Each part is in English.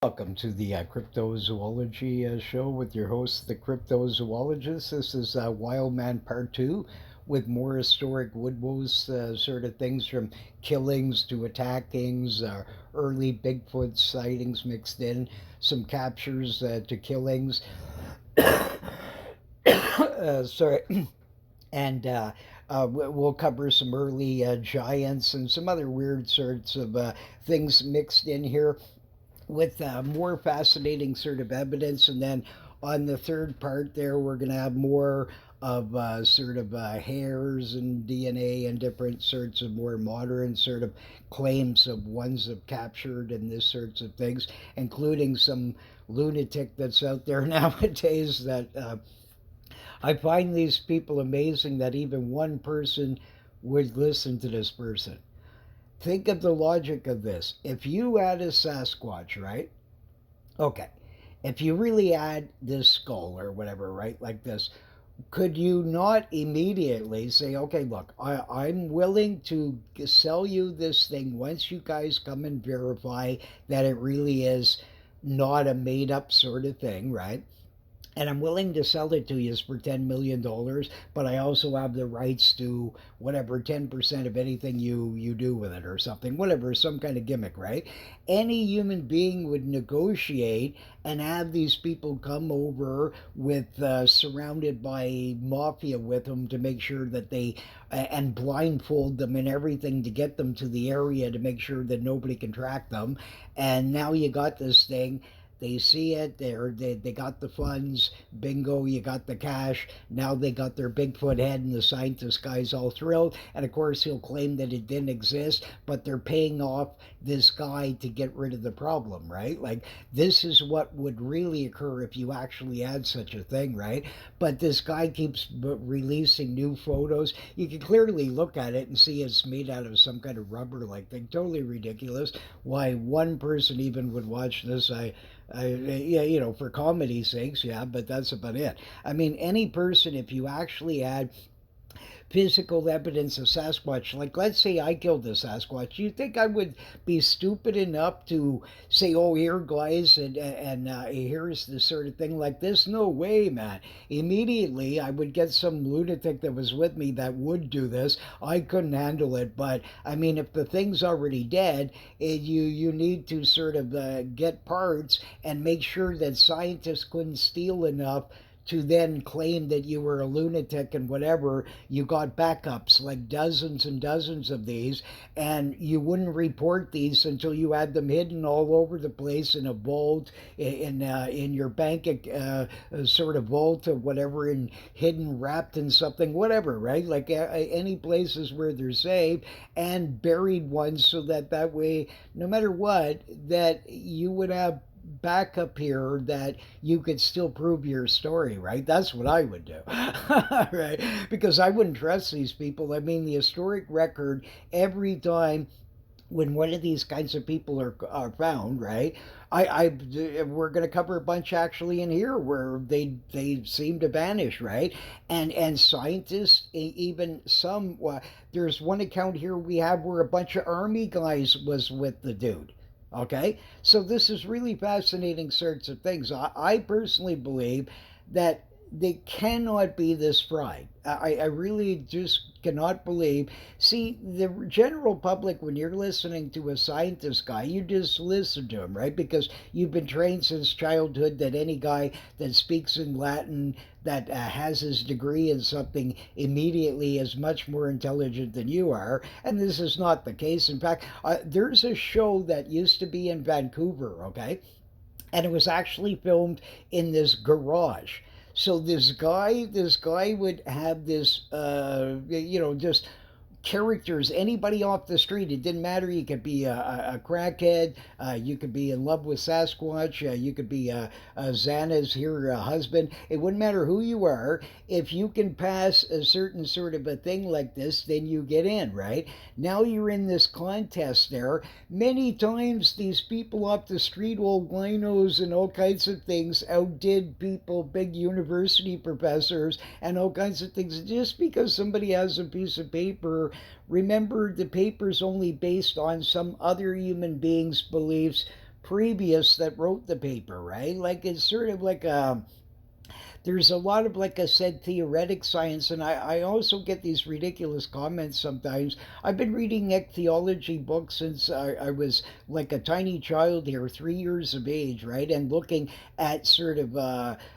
Welcome to the Cryptozoology Show with your host, the Cryptozoologist. This is Wildman Part 2 with more historic woodwose sort of things from killings to attackings, early Bigfoot sightings mixed in, some captures to killings. Sorry. And we'll cover some early giants and some other weird sorts of things mixed in here with more fascinating sort of evidence. And then on the third part there, we're going to have more of sort of hairs and DNA and different sorts of more modern sort of claims of ones have captured and this sorts of things, including some lunatic that's out there nowadays that I find these people amazing that even one person would listen to this person. Think of the logic of this. If you had a Sasquatch, right? Okay. If you really had this skull or whatever, right? Like this, could you not immediately say, okay, look, I'm willing to sell you this thing once you guys come and verify that it really is not a made up sort of thing, right? And I'm willing to sell it to you for $10 million, but I also have the rights to whatever 10% of anything you do with it or something, whatever, some kind of gimmick, right? Any human being would negotiate and have these people come over with surrounded by mafia with them to make sure that they and blindfold them and everything to get them to the area to make sure that nobody can track them. And now you got this thing, they see it. They got the funds. Bingo, you got the cash. Now they got their Bigfoot head, and the scientist guy's all thrilled. And of course, he'll claim that it didn't exist, but they're paying off this guy to get rid of the problem, right? Like, this is what would really occur if you actually had such a thing, right? But this guy keeps releasing new photos. You can clearly look at it and see it's made out of some kind of rubber like thing. Totally ridiculous. Why one person even would watch this, yeah, for comedy's sakes, yeah, but that's about it. I mean, any person, if you actually had physical evidence of Sasquatch, like let's say I killed the Sasquatch, you think I would be stupid enough to say, "Oh, here, guys, and here's the sort of thing like this"? No way, man. Immediately, I would get some lunatic that was with me that would do this. I couldn't handle it, but I mean, if the thing's already dead, you need to sort of get parts and make sure that scientists couldn't steal enough to then claim that you were a lunatic and whatever. You got backups, like dozens and dozens of these, and you wouldn't report these until you had them hidden all over the place in a vault, in your bank sort of vault or whatever, and hidden, wrapped in something, whatever, right? Like any places where they're safe, and buried ones so that that way, no matter what, that you would have back up here that you could still prove your story, right? That's what I would do, right? Because I wouldn't trust these people. I mean, the historic record, every time when one of these kinds of people are found, right? We're going to cover a bunch actually in here where they seem to vanish, right? And scientists, even some, there's one account here we have where a bunch of army guys was with the dude. Okay, so this is really fascinating sorts of things. I personally believe that they cannot be this fried. I really just cannot believe. See, the general public, when you're listening to a scientist guy, you just listen to him, right? Because you've been trained since childhood that any guy that speaks in Latin, that has his degree in something, immediately is much more intelligent than you are. And this is not the case. In fact, there's a show that used to be in Vancouver, okay? And it was actually filmed in this garage. So this guy would have this, just characters, anybody off the street. It didn't matter. You could be a crackhead. You could be in love with Sasquatch. You could be Xana's here husband. It wouldn't matter who you are. If you can pass a certain sort of a thing like this, then you get in, right? Now you're in this contest there. Many times these people off the street, old winos and all kinds of things, outdid people, big university professors, and all kinds of things. Just because somebody has a piece of paper, remember, the paper's only based on some other human being's beliefs previous that wrote the paper, right? Like it's sort of like there's a lot of, like I said, theoretic science, and I also get these ridiculous comments sometimes. I've been reading ichthyology books since I was like a tiny child here, 3 years of age, right? And looking at sort of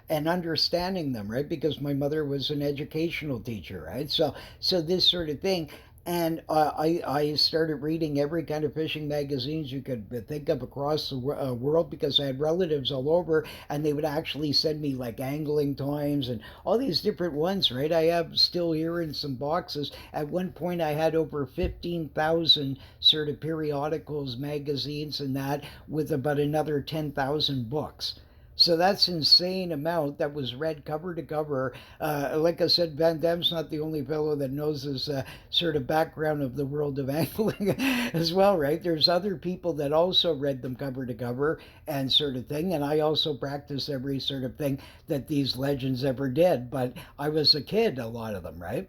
and understanding them, right? Because my mother was an educational teacher, right? So this sort of thing. And I started reading every kind of fishing magazines you could think of across the world because I had relatives all over, and they would actually send me like angling times and all these different ones, right? I have still here in some boxes. At one point, I had over 15,000 sort of periodicals, magazines, and that, with about another 10,000 books. So that's insane amount that was read cover to cover. Like I said, Van Damme's not the only fellow that knows this sort of background of the world of angling as well, right? There's other people that also read them cover to cover and sort of thing. And I also practice every sort of thing that these legends ever did. But I was a kid, a lot of them, right?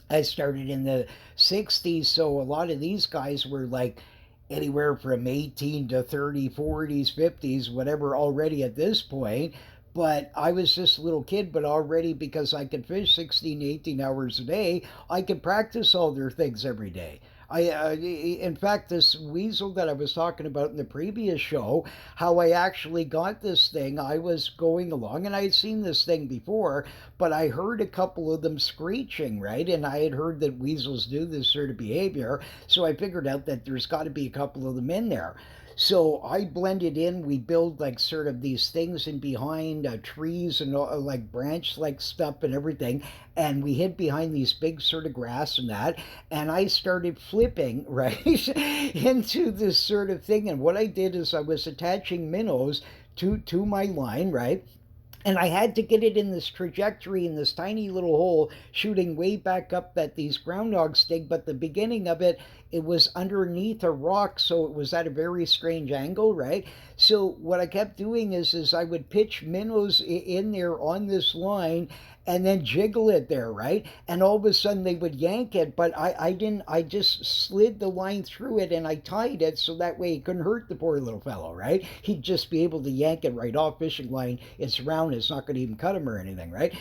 I started in the 60s, so a lot of these guys were like anywhere from 18 to 30, 40s, 50s, whatever, already at this point. But I was just a little kid, but already because I could fish 16 to 18 hours a day, I could practice all their things every day. In fact, this weasel that I was talking about in the previous show, how I actually got this thing, I was going along and I had seen this thing before, but I heard a couple of them screeching, right? And I had heard that weasels do this sort of behavior, so I figured out that there's got to be a couple of them in there. So I blended in. We build like sort of these things in behind trees and like branch like stuff and everything. And we hid behind these big sort of grass and that. And I started flipping right into this sort of thing. And what I did is I was attaching minnows to my line, right? And I had to get it in this trajectory in this tiny little hole, shooting way back up that these groundhogs dig. But the beginning of it, it was underneath a rock, so it was at a very strange angle, right? So what I kept doing is I would pitch minnows in there on this line and then jiggle it there, right? And all of a sudden they would yank it, but I didn't, I just slid the line through it and I tied it so that way it couldn't hurt the poor little fellow, right? He'd just be able to yank it right off fishing line. It's round, it's not going to even cut him or anything, right?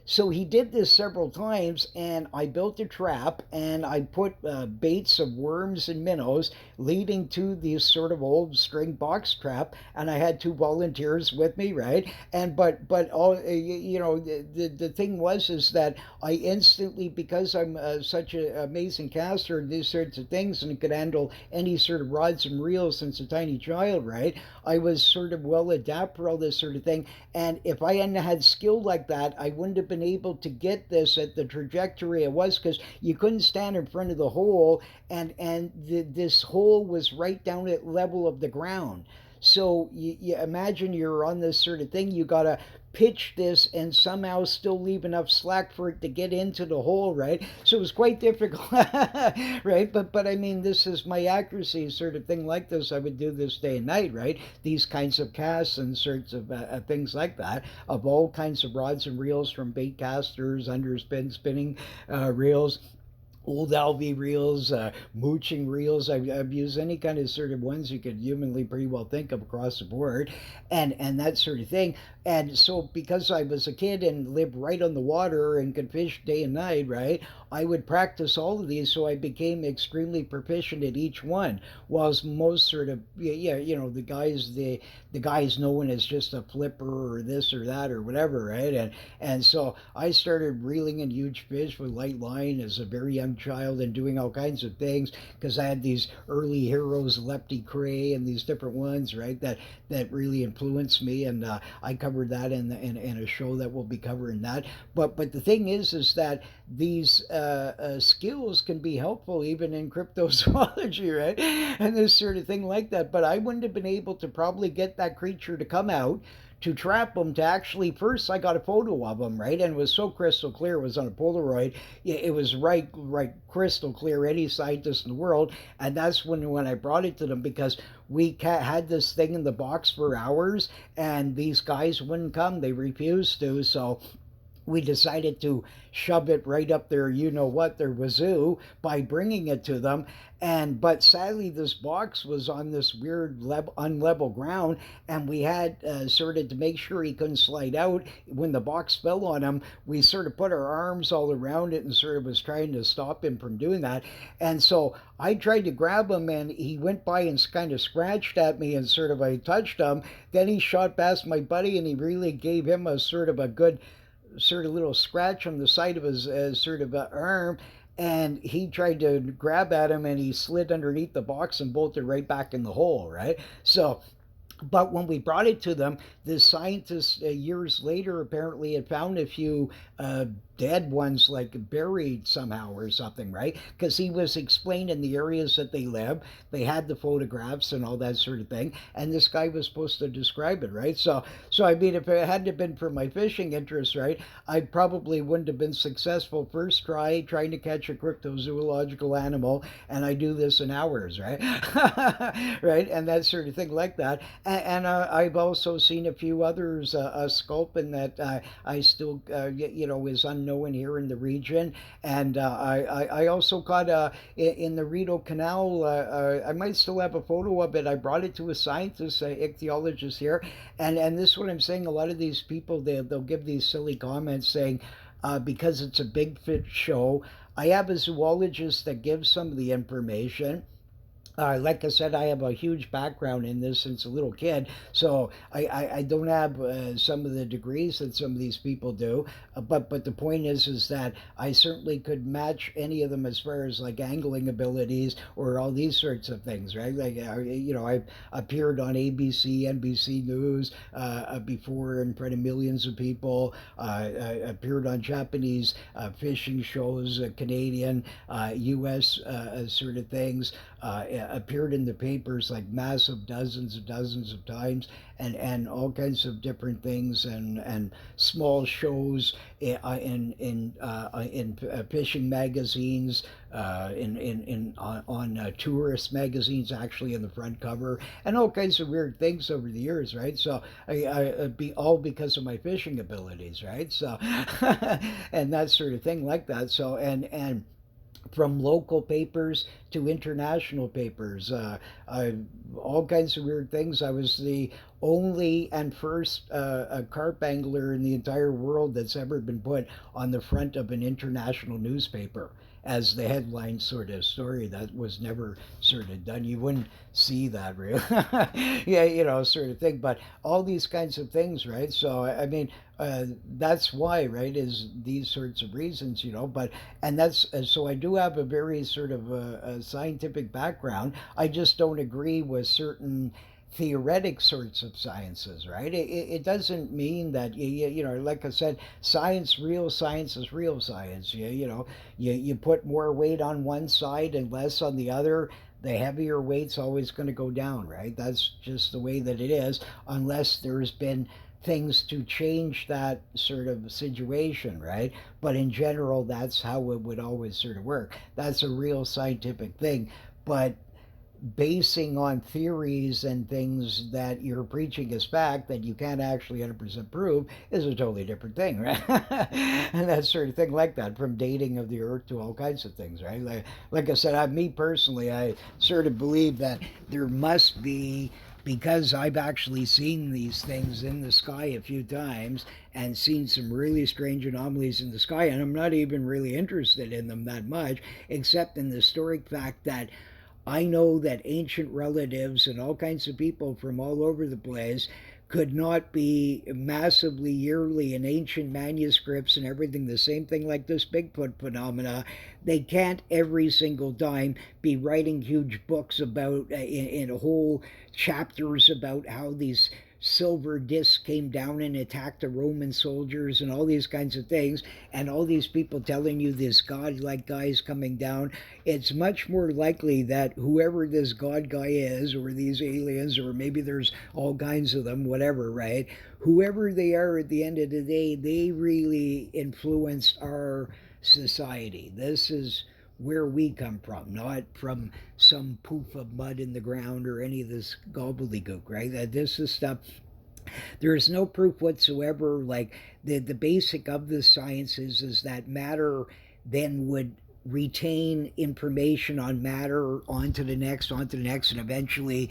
So he did this several times, and I built a trap and I put baits of worms and minnows leading to this sort of old string box trap. And I had two volunteers with me, right? And but all the thing was is that I instantly, because I'm such an amazing caster and these sorts of things, and could handle any sort of rods and reels since a tiny child, right? I was sort of well adapted for all this sort of thing. And if I hadn't had skill like that, I wouldn't have been able to get this at the trajectory it was, because you couldn't stand in front of the hole, and this hole was right down at level of the ground. So you imagine you're on this sort of thing. You gotta pitch this and somehow still leave enough slack for it to get into the hole, right? So it was quite difficult, right? But I mean, this is my accuracy sort of thing like this. I would do this day and night, right? These kinds of casts and sorts of things like that, of all kinds of rods and reels, from bait casters, underspin, spinning reels, old Alvy reels, mooching reels. I've used any kind of sort of ones you could humanly pretty well think of across the board, and that sort of thing. And so, because I was a kid and lived right on the water and could fish day and night, right, I would practice all of these, so I became extremely proficient at each one. Whilst most sort of, yeah, the guys known as just a flipper or this or that or whatever, right? And so I started reeling in huge fish with light line as a very young child and doing all kinds of things, because I had these early heroes, Lepty Cray and these different ones, right, that really influenced me. And I covered that in a show that we'll be covering that. But the thing is that these skills can be helpful even in cryptozoology, right? And this sort of thing like that. But I wouldn't have been able to probably get that creature to come out to trap them. To actually, first I got a photo of them, right? And it was so crystal clear. It was on a Polaroid. It was right crystal clear, any scientist in the world. And that's when I brought it to them, because we had this thing in the box for hours and these guys wouldn't come. They refused to. So we decided to shove it right up their you know what their wazoo by bringing it to them. And but sadly this box was on this weird unlevel ground, and we had sort of to make sure he couldn't slide out when the box fell on him. We sort of put our arms all around it and sort of was trying to stop him from doing that. And so I tried to grab him, and he went by and kind of scratched at me, and sort of I touched him. Then he shot past my buddy, and he really gave him a sort of a good sort of little scratch on the side of his sort of arm, and he tried to grab at him, and he slid underneath the box and bolted right back in the hole, right? So but when we brought it to them, the scientists years later apparently had found a few dead ones, like buried somehow or something, right? Because he was explaining the areas that they live. They had the photographs and all that sort of thing, and this guy was supposed to describe it, right? So I mean, if it hadn't been for my fishing interest, right, I probably wouldn't have been successful first try trying to catch a cryptozoological animal, and I do this in hours, right? Right, and that sort of thing like that. And I've also seen a few others, a sculpin that I still, you know, is unknown here in the region. And I also caught in the Rideau Canal. I might still have a photo of it. I brought it to a scientist, ichthyologist here, and this is what I'm saying. A lot of these people they'll give these silly comments saying, because it's a Bigfoot show. I have a zoologist that gives some of the information. Like I said, I have a huge background in this since a little kid, so I don't have some of the degrees that some of these people do. But the point is that I certainly could match any of them as far as like angling abilities or all these sorts of things, right? Like you know, I've appeared on ABC, NBC News before in front of millions of people. I appeared on Japanese fishing shows, Canadian, U.S. Sort of things. Appeared in the papers like massive dozens of times, and all kinds of different things, and small shows in fishing magazines, in on tourist magazines, actually in the front cover, and all kinds of weird things over the years, right? So I be all because of my fishing abilities, right? So and that sort of thing like that. So and from local papers to international papers, all kinds of weird things. I was the only and first carp angler in the entire world that's ever been put on the front of an international newspaper as the headline sort of story. That was never sort of done. You wouldn't see that really. Yeah, you know, sort of thing. But all these kinds of things, right? So I mean, that's why, right? Is these sorts of reasons, you know. But and that's so I do have a very sort of a scientific background. I just don't agree with certain theoretic sorts of sciences, right? It doesn't mean that you know, like I said, real science is real science. You know, you put more weight on one side and less on the other. The heavier weight's always going to go down, right? That's just the way that it is, unless there's been things to change that sort of situation, right? But in general, that's how it would always sort of work. That's a real scientific thing. But basing on theories and things that you're preaching as fact that you can't actually 100% prove is a totally different thing, right? And that sort of thing like that, from dating of the earth to all kinds of things, right? Like I said, me personally, I sort of believe that there must be, because I've actually seen these things in the sky a few times and seen some really strange anomalies in the sky, and I'm not even really interested in them that much, except in the historic fact that I know that ancient relatives and all kinds of people from all over the place could not be massively yearly in ancient manuscripts and everything, the same thing like this Bigfoot phenomena. They can't every single time be writing huge books about, in whole chapters about how these silver discs came down and attacked the Roman soldiers and all these kinds of things, and all these people telling you this god-like guy is coming down. It's much more likely that whoever this god guy is, or these aliens, or maybe there's all kinds of them, whatever, right? Whoever they are, at the end of the day, they really influenced our society. This is where we come from, not from some poof of mud in the ground or any of this gobbledygook, right? That this is stuff There is no proof whatsoever. Like the basic of the sciences is that matter then would retain information on matter onto the next, and eventually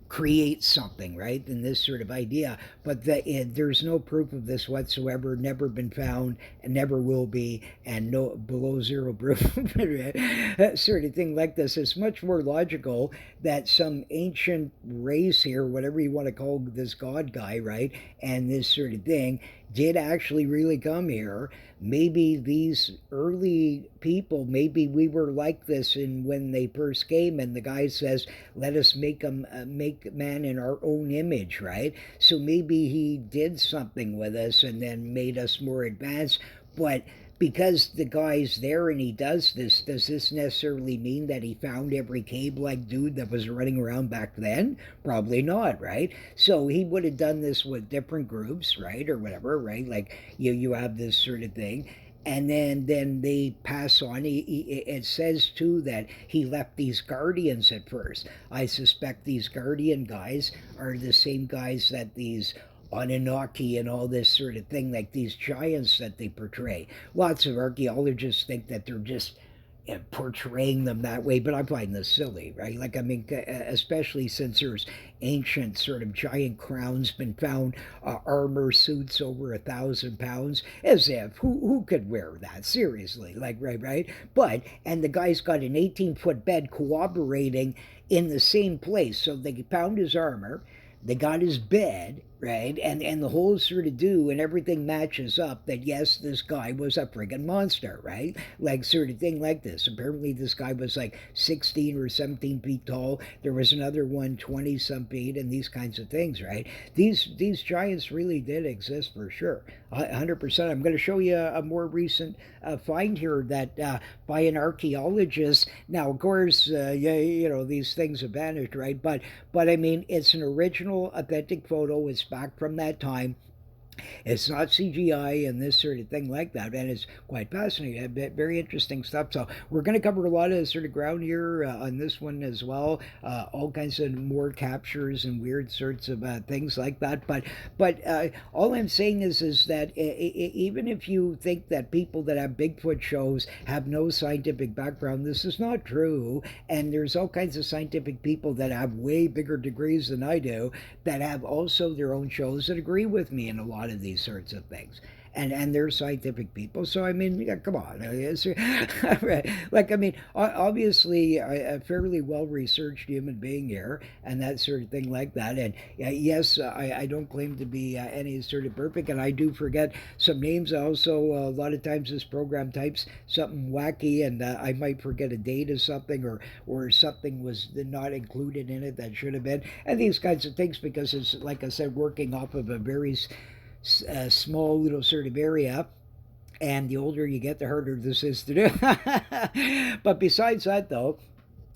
create something, right? And this sort of idea. But there's no proof of this whatsoever, never been found, and never will be, and no below zero proof, sort of thing like this. It's much more logical that some ancient race here, whatever you want to call this god guy, right? And this sort of thing did actually really come here. Maybe these early people, maybe we were like this in when they first came, and the guy says, "Let us make man in our own image," right? So maybe he did something with us and then made us more advanced. But because the guy's there and he does this, does this necessarily mean that he found every cave-like dude that was running around back then? Probably not, right? So he would have done this with different groups, right, or whatever, right? Like you have this sort of thing, and then they pass on. It says too that he left these guardians at first. I suspect these guardian guys are the same guys that these Anunnaki and all this sort of thing, like these giants that they portray. Lots of archaeologists think that they're just portraying them that way, but I find this silly, right? Like, I mean, especially since there's ancient sort of giant crowns been found, armor suits over 1,000 pounds, as if who could wear that seriously? Like, right? But and the guy's got an 18-foot bed corroborating in the same place, so they found his armor. They got his bed, right? And the whole sort of do and everything matches up that yes, this guy was a friggin' monster, right? Like sort of thing like this. Apparently this guy was like 16 or 17 feet tall. There was another one 20 some feet and these kinds of things, right? These giants really did exist for sure. 100%. I'm going to show you a more recent find here that by an archaeologist. Now, of course, yeah, you know these things have vanished, right? But I mean, it's an original, authentic photo. It's back from that time. It's not CGI and this sort of thing like that, and it's quite fascinating. Very interesting stuff. So we're going to cover a lot of sort of ground here on this one as well. All kinds of more captures and weird sorts of things like that. But all I'm saying is that even if you think that people that have Bigfoot shows have no scientific background, this is not true. And there's all kinds of scientific people that have way bigger degrees than I do that have also their own shows that agree with me in a lot of these sorts of things. And they're scientific people, so I mean, yeah, come on, like I mean, obviously, a fairly well researched human being here, and that sort of thing like that. And yes, I don't claim to be any sort of perfect, and I do forget some names. Also, a lot of times this program types something wacky, and I might forget a date of something, or something was not included in it that should have been, and these kinds of things because it's like I said, working off of a very small little sort of area, and the older you get, the harder this is to do. But besides that, though,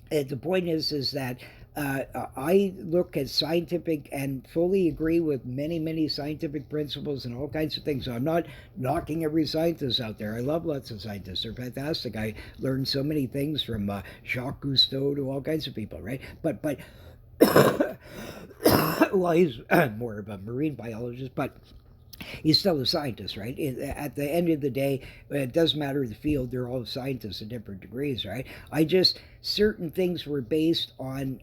the point is that I look at scientific and fully agree with many scientific principles and all kinds of things. So I'm not knocking every scientist out there. I love lots of scientists; they're fantastic. I learned so many things from Jacques Cousteau to all kinds of people, right? But well, he's more of a marine biologist, but he's still a scientist, right? At the end of the day, it doesn't matter the field, they're all scientists at different degrees, right? I just, certain things were based on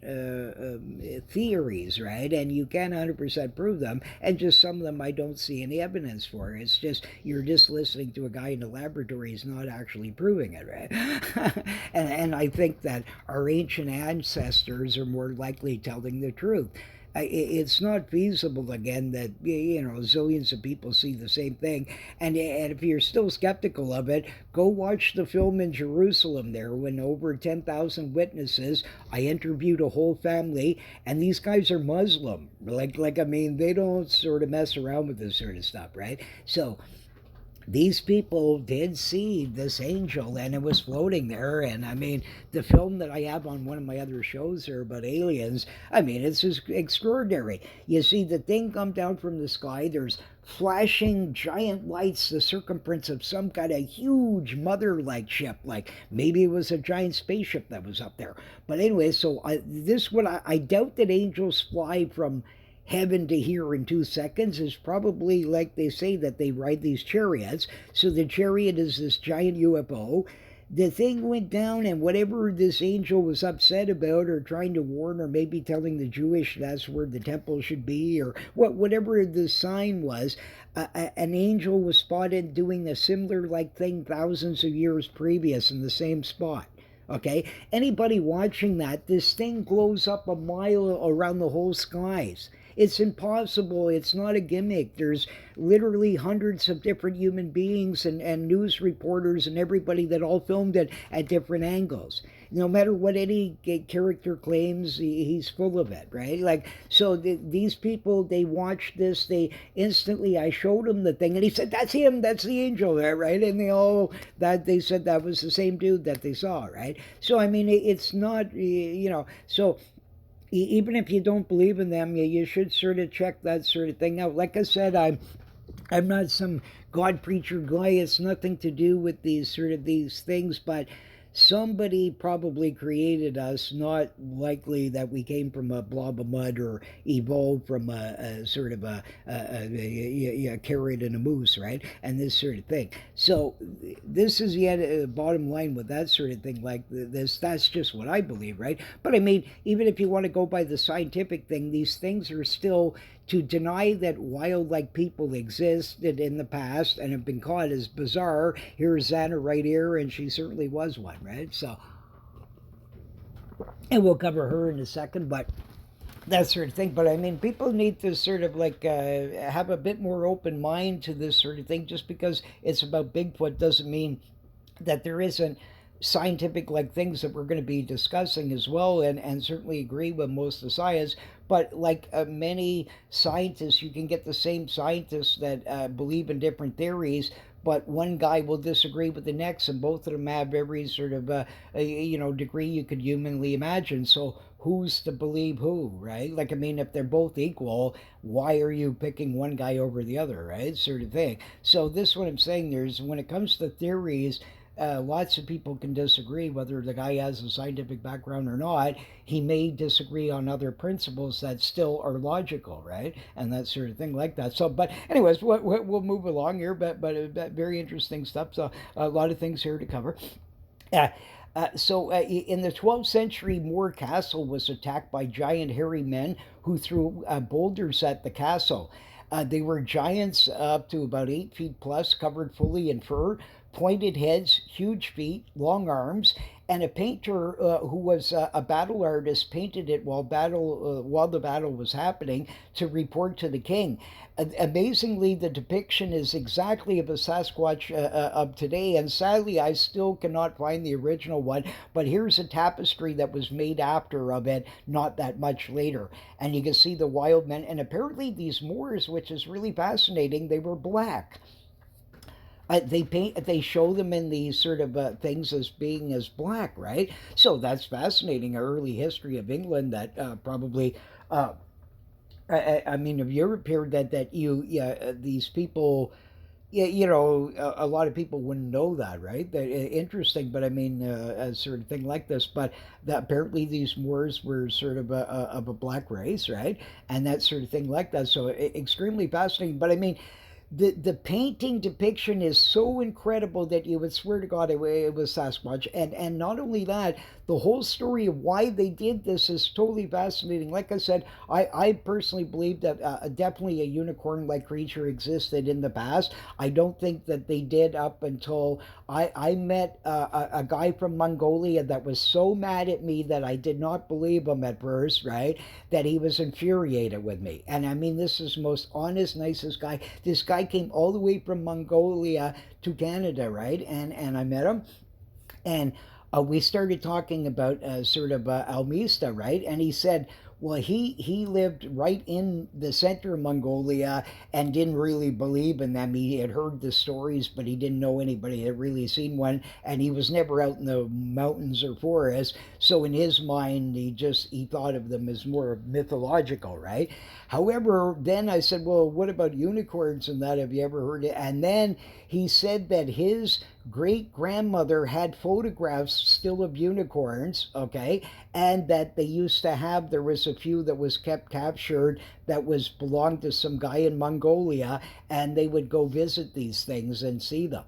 theories, right? And you can't 100% prove them, and just some of them I don't see any evidence for. It's just, you're just listening to a guy in the laboratory, he's not actually proving it, right? And I think that our ancient ancestors are more likely telling the truth. It's not feasible again that zillions of people see the same thing, and if you're still skeptical of it, go watch the film in Jerusalem there when over 10,000 witnesses. I interviewed a whole family, and these guys are Muslim. Like I mean, they don't sort of mess around with this sort of stuff, right? So these people did see this angel and it was floating there. And I mean, the film that I have on one of my other shows here about aliens, I mean, it's just extraordinary. You see the thing come down from the sky, there's flashing giant lights, the circumference of some kind of huge mother-like ship, like maybe it was a giant spaceship that was up there. But anyway, so this what I doubt that angels fly from heaven to here in 2 seconds is probably like they say that they ride these chariots. So the chariot is this giant UFO. The thing went down, and whatever this angel was upset about, or trying to warn, or maybe telling the Jewish that's where the temple should be, or whatever the sign was, an angel was spotted doing a similar like thing thousands of years previous in the same spot. Okay, anybody watching that, this thing glows up a mile around the whole skies. It's impossible. It's not a gimmick. There's literally hundreds of different human beings and news reporters and everybody that all filmed it at different angles. No matter what any character claims, he's full of it, right? Like, so these people, they watched this, they instantly, I showed him the thing, and he said, that's him, that's the angel there, right? And they said that was the same dude that they saw, right? So, I mean, it's not, so even if you don't believe in them, you should sort of check that sort of thing out. Like I said, I'm not some God preacher guy. It's nothing to do with these things, but somebody probably created us, not likely that we came from a blob of mud or evolved from a sort of a carrot and a moose, right? And this sort of thing. So this is yet a bottom line with that sort of thing like this. That's just what I believe, right? But I mean, even if you want to go by the scientific thing, these things are still, to deny that wild-like people existed in the past and have been caught as bizarre. Here's Xana right here, and she certainly was one, right? So, and we'll cover her in a second, but that sort of thing. But I mean, people need to sort of like have a bit more open mind to this sort of thing. Just because it's about Bigfoot doesn't mean that there isn't scientific like things that we're going to be discussing as well, and certainly agree with most of the science. But like many scientists, you can get the same scientists that believe in different theories, but one guy will disagree with the next, and both of them have every sort of degree you could humanly imagine. So who's to believe who, right? Like, I mean, if they're both equal, why are you picking one guy over the other, right? Sort of thing. So this is what I'm saying. There's, when it comes to theories, lots of people can disagree whether the guy has a scientific background or not. He may disagree on other principles that still are logical, right? And that sort of thing like that. So, but anyways, we'll move along here, but very interesting stuff. So a lot of things here to cover. Uh, in the 12th century, Moor Castle was attacked by giant hairy men who threw boulders at the castle. They were giants up to about 8 feet plus, covered fully in fur, pointed heads, huge feet, long arms, and a painter who was a battle artist painted it while the battle was happening to report to the king. Amazingly, the depiction is exactly of a Sasquatch of today, and sadly, I still cannot find the original one. But here's a tapestry that was made after of it, not that much later, and you can see the wild men. And apparently, these Moors, which is really fascinating, they were black. They show them in these sort of things as being as black, right? So that's fascinating. Early history of England that probably. I mean, have you ever heard that these people, yeah, a lot of people wouldn't know that, right? That interesting, but I mean, a sort of thing like this. But that apparently these Moors were sort of a black race, right? And that sort of thing like that. So extremely fascinating. But I mean, the painting depiction is so incredible that you would swear to God it was Sasquatch. And not only that, the whole story of why they did this is totally fascinating. Like I said, I personally believe that definitely a unicorn-like creature existed in the past. I don't think that they did up until I met a guy from Mongolia that was so mad at me that I did not believe him at first, right? That he was infuriated with me. And I mean, this is the most honest, nicest guy. This guy came all the way from Mongolia to Canada, right? And I met him, and we started talking about sort of Almista, right? And he said, well, he lived right in the center of Mongolia and didn't really believe in them. He had heard the stories, but he didn't know anybody had really seen one, and he was never out in the mountains or forests. So in his mind, he thought of them as more mythological, right? However, then I said, well, what about unicorns and that? Have you ever heard it? And then he said that his great grandmother had photographs still of unicorns, okay, and that they used to have, there was a a few that was kept captured that was belonged to some guy in Mongolia, and they would go visit these things and see them.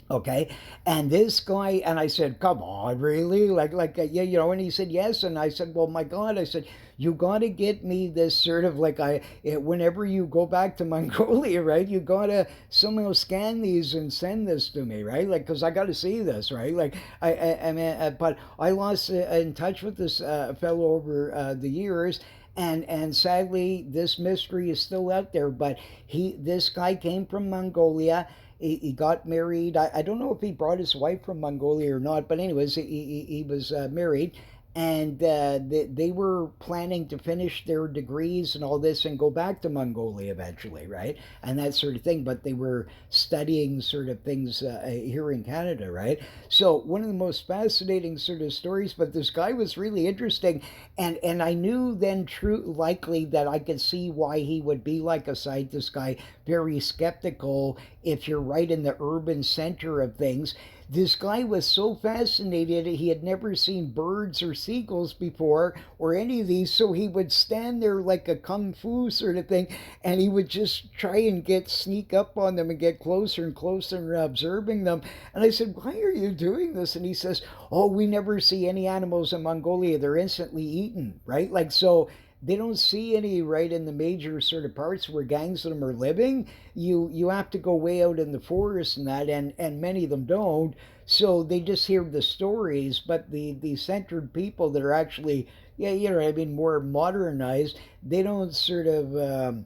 Okay, and this guy, and I said, "Come on, really?" Yeah, and he said yes, and I said, "Well, my God," I said, "You got to get me this sort of whenever you go back to Mongolia, right? You got to somehow scan these and send this to me, right? Like, because I got to see this, right? Like, I mean, but I lost in touch with this fellow over the years." And sadly, this mystery is still out there. But this guy came from Mongolia. He got married. I don't know if he brought his wife from Mongolia or not, but anyways, he was married, and they were planning to finish their degrees and all this and go back to Mongolia eventually, right? And that sort of thing. But they were studying sort of things here in Canada, right? So one of the most fascinating sort of stories. But this guy was really interesting, and I knew then true likely that I could see why he would be like a scientist guy, very skeptical if you're right in the urban center of things. This guy was so fascinated, he had never seen birds or seagulls before or any of these, so he would stand there like a kung fu sort of thing, and he would just try and sneak up on them and get closer and closer and observing them. And I said, "Why are you doing this?" And he says, "Oh, we never see any animals in Mongolia. They're instantly eaten," right? Like, so they don't see any right in the major sort of parts where gangs of them are living. You have to go way out in the forest and that, and many of them don't. So they just hear the stories, but the centered people that are actually, yeah, I mean, more modernized, they don't sort of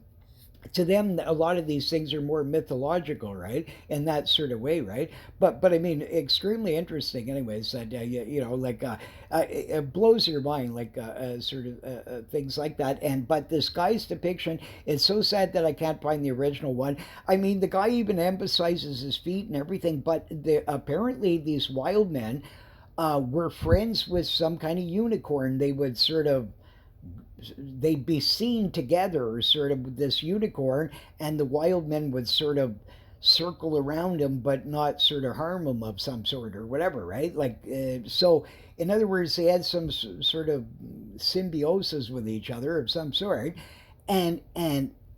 to them a lot of these things are more mythological, right, in that sort of way, right? But I mean, extremely interesting anyways. That it blows your mind, like sort of things like that. And but this guy's depiction, it's so sad that I can't find the original one. I mean, the guy even emphasizes his feet and everything, but apparently these wild men were friends with some kind of unicorn. They would sort of they'd be seen together, sort of with this unicorn, and the wild men would sort of circle around him, but not sort of harm him of some sort or whatever, right? Like, so in other words, they had some sort of symbiosis with each other of some sort, and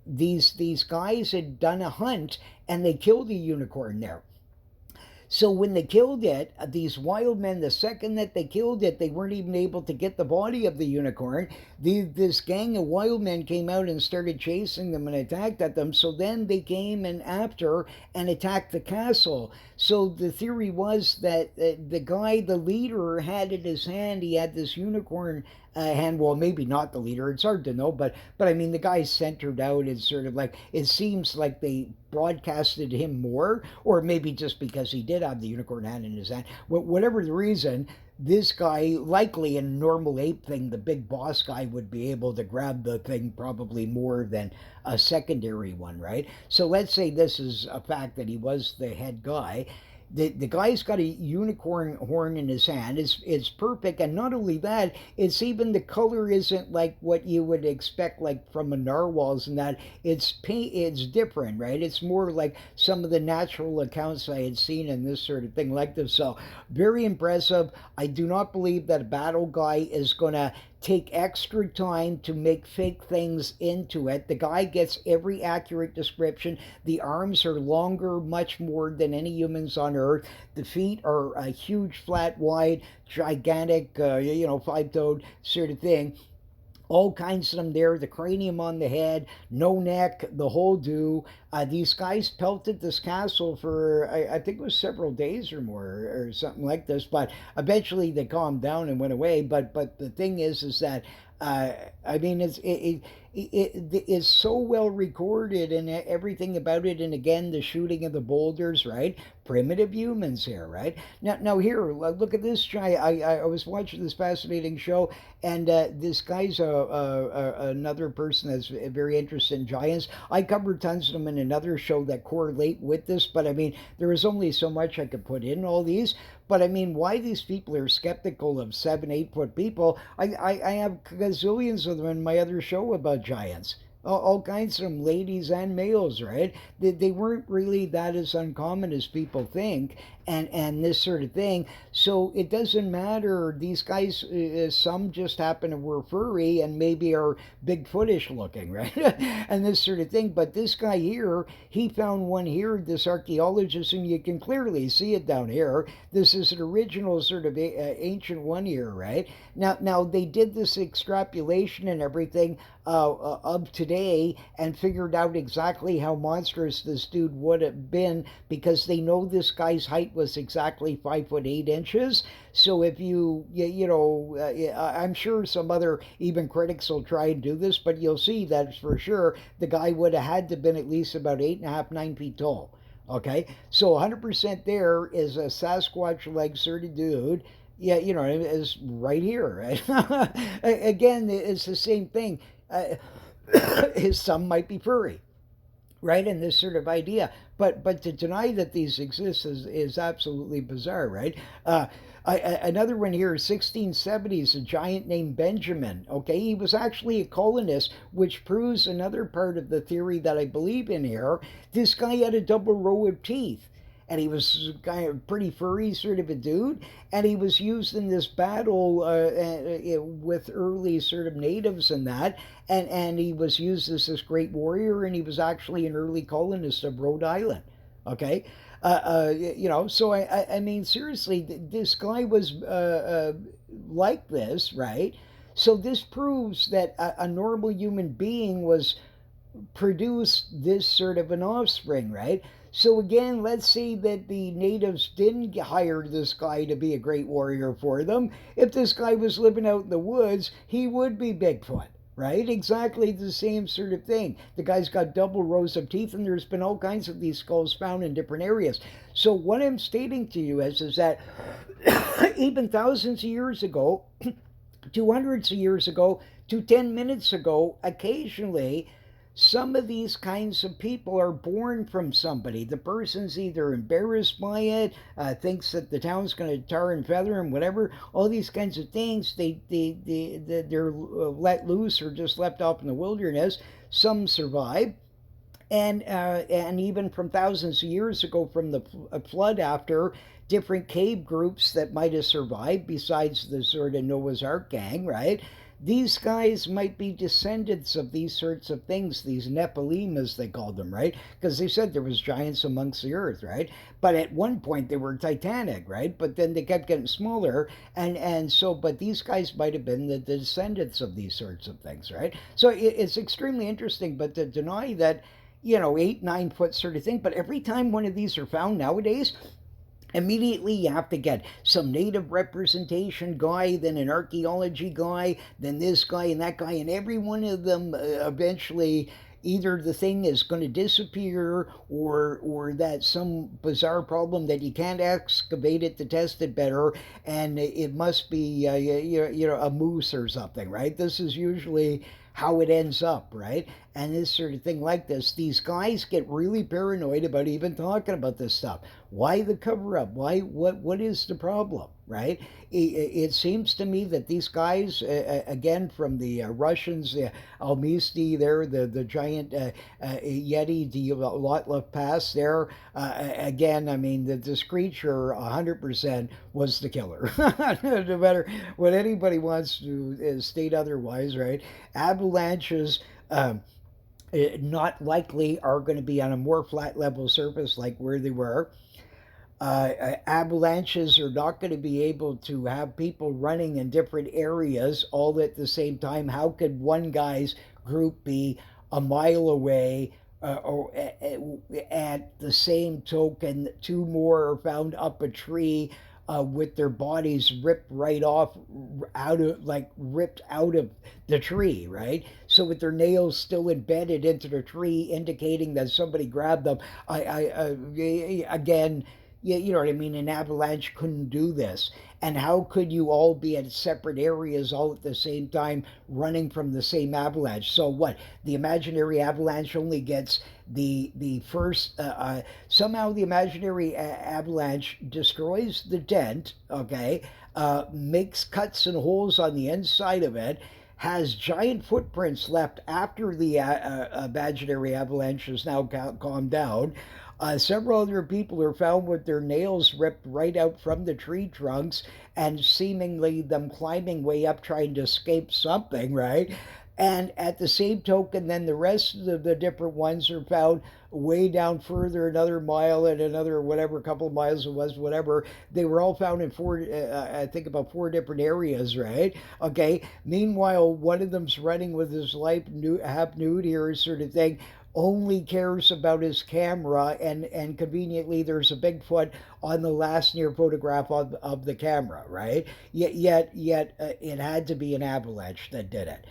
these guys had done a hunt and they killed a unicorn there. So when they killed it, these wild men, the second that they killed it, they weren't even able to get the body of the unicorn. This gang of wild men came out and started chasing them and attacked at them. So then they came and after and attacked the castle. So the theory was that the guy, the leader, had in his hand, he had this unicorn hand. Well, maybe not the leader. It's hard to know, but I mean, the guy's centered out. It's sort of like it seems like they broadcasted him more, or maybe just because he did have the unicorn hand in his hand. Whatever the reason, this guy, likely in a normal ape thing, the big boss guy would be able to grab the thing probably more than a secondary one, right? So let's say this is a fact that he was the head guy. The guy's got a unicorn horn in his hand. It's perfect, and not only that, it's even the color isn't like what you would expect, like from a narwhal's, and that it's different, right? It's more like some of the natural accounts I had seen in this sort of thing like this. So very impressive. I do not believe that a battle guy is gonna take extra time to make fake things into it. The guy gets every accurate description. The arms are longer, much more than any humans on Earth. The feet are a huge, flat, wide, gigantic, five-toed sort of thing. All kinds of them there, the cranium on the head, no neck, the whole do. These guys pelted this castle for, I think it was several days or more, or something like this, but eventually they calmed down and went away. But the thing is that, I mean, it's so well recorded and everything about it. And again, the shooting of the boulders, right? Primitive humans here, right? Now here, look at this guy. I was watching this fascinating show, and this guy's another person that's very interested in giants. I covered tons of them in another show that correlate with this, but I mean, there is only so much I could put in all these. But I mean, why these people are skeptical of 7, 8 foot people? I have gazillions of them in my other show about giants. all kinds of them, ladies and males, right? They weren't really that as uncommon as people think, and this sort of thing. So it doesn't matter. These guys, some just happen to wear furry and maybe are Bigfootish looking, right? And this sort of thing. But this guy here, he found one here, this archaeologist, and you can clearly see it down here. This is an original sort of ancient one here, right? Now they did this extrapolation and everything of today and figured out exactly how monstrous this dude would have been because they know this guy's height was exactly 5'8". So if I'm sure some other even critics will try and do this, but you'll see that for sure the guy would have had to have been at least about 8.5, 9 feet tall. Okay, so 100% there is a Sasquatch leg sort of dude. Yeah, is right here. Right? Again, it's the same thing. Uh, some might be furry, right? And this sort of idea, but to deny that these exist is absolutely bizarre, right? Another one here, 1670s, a giant named Benjamin. Okay, he was actually a colonist, which proves another part of the theory that I believe in here. This guy had a double row of teeth. And he was kind of pretty furry sort of a dude, and he was used in this battle with early sort of natives and that, and he was used as this great warrior, and he was actually an early colonist of Rhode Island. Okay, so I mean seriously, this guy was like this, right? So this proves that a normal human being was produced this sort of an offspring, right? So again, let's say that the natives didn't hire this guy to be a great warrior for them. If this guy was living out in the woods, he would be Bigfoot, right? Exactly the same sort of thing. The guy's got double rows of teeth, and there's been all kinds of these skulls found in different areas. So what I'm stating to you is that even thousands of years ago, to hundreds of years ago, to 10 minutes ago, occasionally some of these kinds of people are born from somebody. The person's either embarrassed by it, thinks that the town's going to tar and feather him, whatever. All these kinds of things, they're let loose or just left off in the wilderness. Some survive. And even from thousands of years ago, from the flood after, different cave groups that might have survived, besides the sort of Noah's Ark gang, right? These guys might be descendants of these sorts of things, these Nephilim, as they called them, right? Because they said there was giants amongst the earth, right? But at one point they were titanic, right? But then they kept getting smaller, but these guys might have been the descendants of these sorts of things, right? So it's extremely interesting, but to deny that, 8, 9 foot sort of thing, but every time one of these are found nowadays, immediately you have to get some native representation guy, then an archaeology guy, then this guy and that guy, and every one of them eventually either the thing is going to disappear or that some bizarre problem that you can't excavate it to test it better, and it must be a moose or something, right? This is usually how it ends up, right? And this sort of thing like this, these guys get really paranoid about even talking about this stuff. Why the cover up? Why? What is the problem, right? It seems to me that these guys, again, from the Russians, the Almisty there, the giant Yeti, the Lotlev Pass there, again, I mean, this creature 100% was the killer. No matter what anybody wants to state otherwise, right? Avalanches. Not likely are going to be on a more flat level surface like where they were. Avalanches are not going to be able to have people running in different areas all at the same time. How could one guy's group be a mile away or at the same token, two more are found up a tree with their bodies ripped right off, ripped out of the tree, right? So with their nails still embedded into the tree, indicating that somebody grabbed them. Again, you know what I mean? An avalanche couldn't do this. And how could you all be at separate areas all at the same time running from the same avalanche? So what? The imaginary avalanche only gets the first. Somehow the imaginary avalanche destroys the dent. Okay, makes cuts and holes on the inside of it. has giant footprints left after the imaginary avalanche has now calmed down. Several other people are found with their nails ripped right out from the tree trunks and seemingly them climbing way up trying to escape something, right? And at the same token, then the rest of the different ones are found way down further, another mile and another whatever, couple of miles it was, whatever. They were all found in four, I think about four different areas, right? Okay. Meanwhile, one of them's running with his life half nude here, sort of thing. Only cares about his camera, and conveniently, there's a Bigfoot on the last near photograph of the camera, right? Yet, it had to be an avalanche that did it.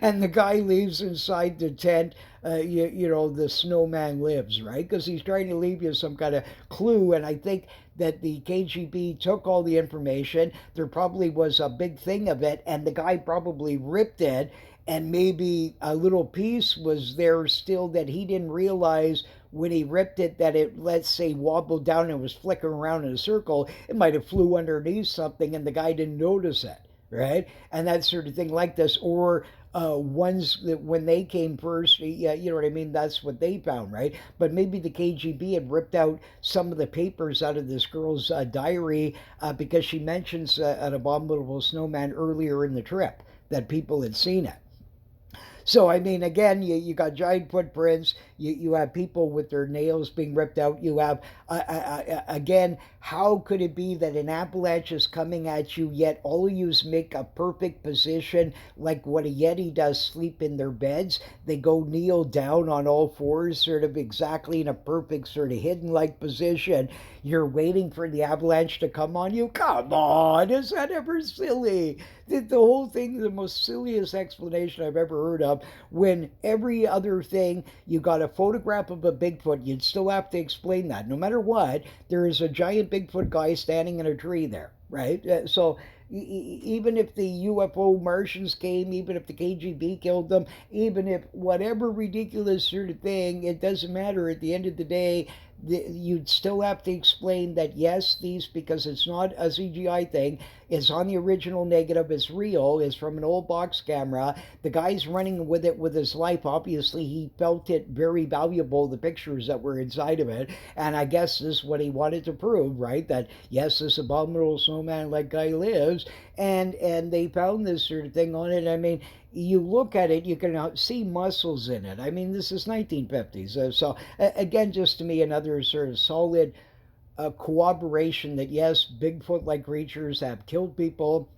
And the guy leaves inside the tent. You know, the snowman lives, right? Because he's trying to leave you some kind of clue. And I think that the KGB took all the information. There probably was a big thing of it, and the guy probably ripped it. And maybe a little piece was there still that he didn't realize when he ripped it, that it, let's say, wobbled down and was flickering around in a circle. It might have flew underneath something and the guy didn't notice it, right? And that sort of thing like this. Or ones that when they came first, yeah, you know what I mean? That's what they found, right? But maybe the KGB had ripped out some of the papers out of this girl's diary because she mentions an abominable snowman earlier in the trip, that people had seen it. So, I mean, again, you got giant footprints. You have people with their nails being ripped out. You have, again, how could it be that an avalanche is coming at you, yet all of you make a perfect position, like what a Yeti does, sleep in their beds? They go kneel down on all fours, sort of exactly in a perfect sort of hidden like position. You're waiting for the avalanche to come on you? Come on, is that ever silly? The whole thing, the most silliest explanation I've ever heard of. When every other thing, you got a photograph of a Bigfoot, you'd still have to explain that. No matter what, there is a giant Bigfoot guy standing in a tree there, right? So even if the UFO Martians came, even if the KGB killed them, even if whatever ridiculous sort of thing, it doesn't matter. At the end of the day, you'd still have to explain that yes, these, because it's not a CGI thing, it's on the original negative, it's real, it's from an old box camera. The guy's running with it with his life. Obviously, he felt it very valuable, the pictures that were inside of it. And I guess this is what he wanted to prove, right? That yes, this abominable snowman like guy lives. And they found this sort of thing on it. I mean, you look at it, you can see muscles in it. I mean, this is 1950s. So, again, just to me, another sort of solid corroboration that yes, Bigfoot like creatures have killed people,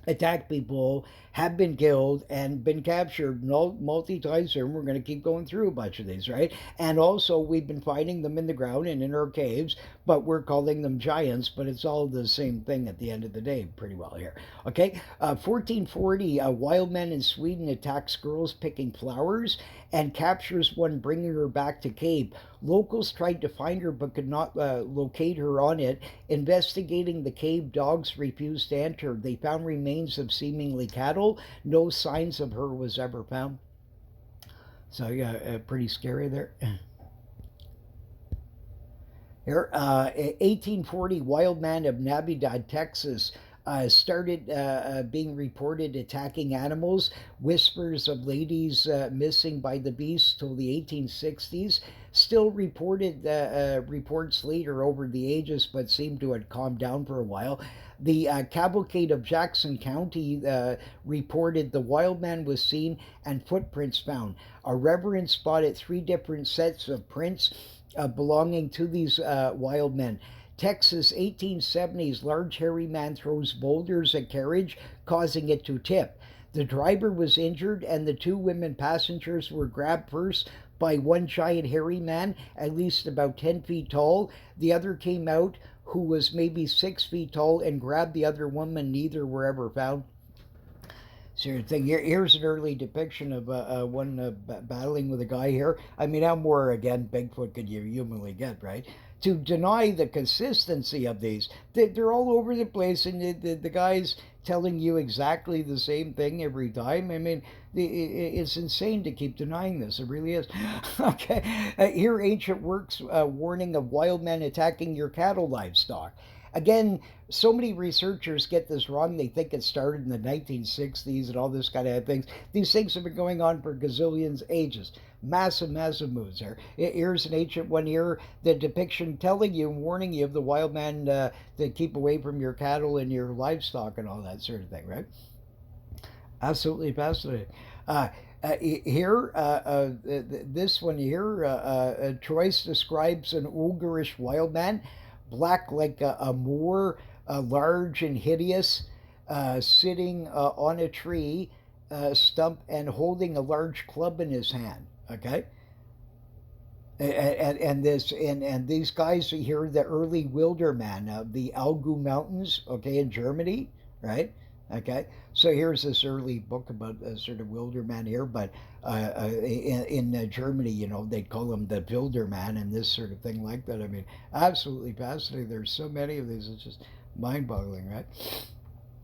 attacked people, have been killed, and been captured multi times. And we're going to keep going through a bunch of these, right? And also, we've been finding them in the ground and in our caves, but we're calling them giants, but it's all the same thing at the end of the day, pretty well here. Okay, 1440, a wild man in Sweden attacks girls picking flowers and captures one, bringing her back to cave. Locals tried to find her but could not locate her on it. Investigating the cave, dogs refused to enter. They found remains of seemingly cattle. No signs of her was ever found. So, yeah, pretty scary there. Here, 1840, wild man of Navidad, Texas, started being reported attacking animals. Whispers of ladies missing by the beast till the 1860s. Still reported reports later over the ages, but seemed to have calmed down for a while. The cavalcade of Jackson County reported the wild man was seen and footprints found. A reverend spotted three different sets of prints belonging to these wild men. Texas, 1870s, large hairy man throws boulders at carriage, causing it to tip. The driver was injured, and the two women passengers were grabbed first by one giant hairy man, at least about 10 feet tall. The other came out, who was maybe 6 feet tall, and grabbed the other woman. Neither were ever found. Sort of thing. Here's an early depiction of one battling with a guy here. I mean, how more, again, Bigfoot could you humanly get, right? To deny the consistency of these, they're all over the place, and the guy's telling you exactly the same thing every time. I mean, it's insane to keep denying this. It really is. Okay, here, ancient works warning of wild men attacking your cattle livestock. again, so many researchers get this wrong. They think it started in the 1960s and all this kind of things. These things have been going on for gazillions ages. Massive, massive moves there. Here's an ancient one here, the depiction telling you, warning you of the wild man to keep away from your cattle and your livestock and all that sort of thing, right? Absolutely fascinating. Uh, Here, this one here, Joyce describes an ogreish wild man, black like a moor, large and hideous, sitting on a tree stump and holding a large club in his hand. Okay, and these guys here, the early wilderman of the Algu Mountains, okay, in Germany, right? Okay, so here's this early book about a sort of wilderman here, but in Germany, you know, they call him the wilderman and this sort of thing like that. I mean, absolutely fascinating. There's so many of these; it's just mind-boggling, right?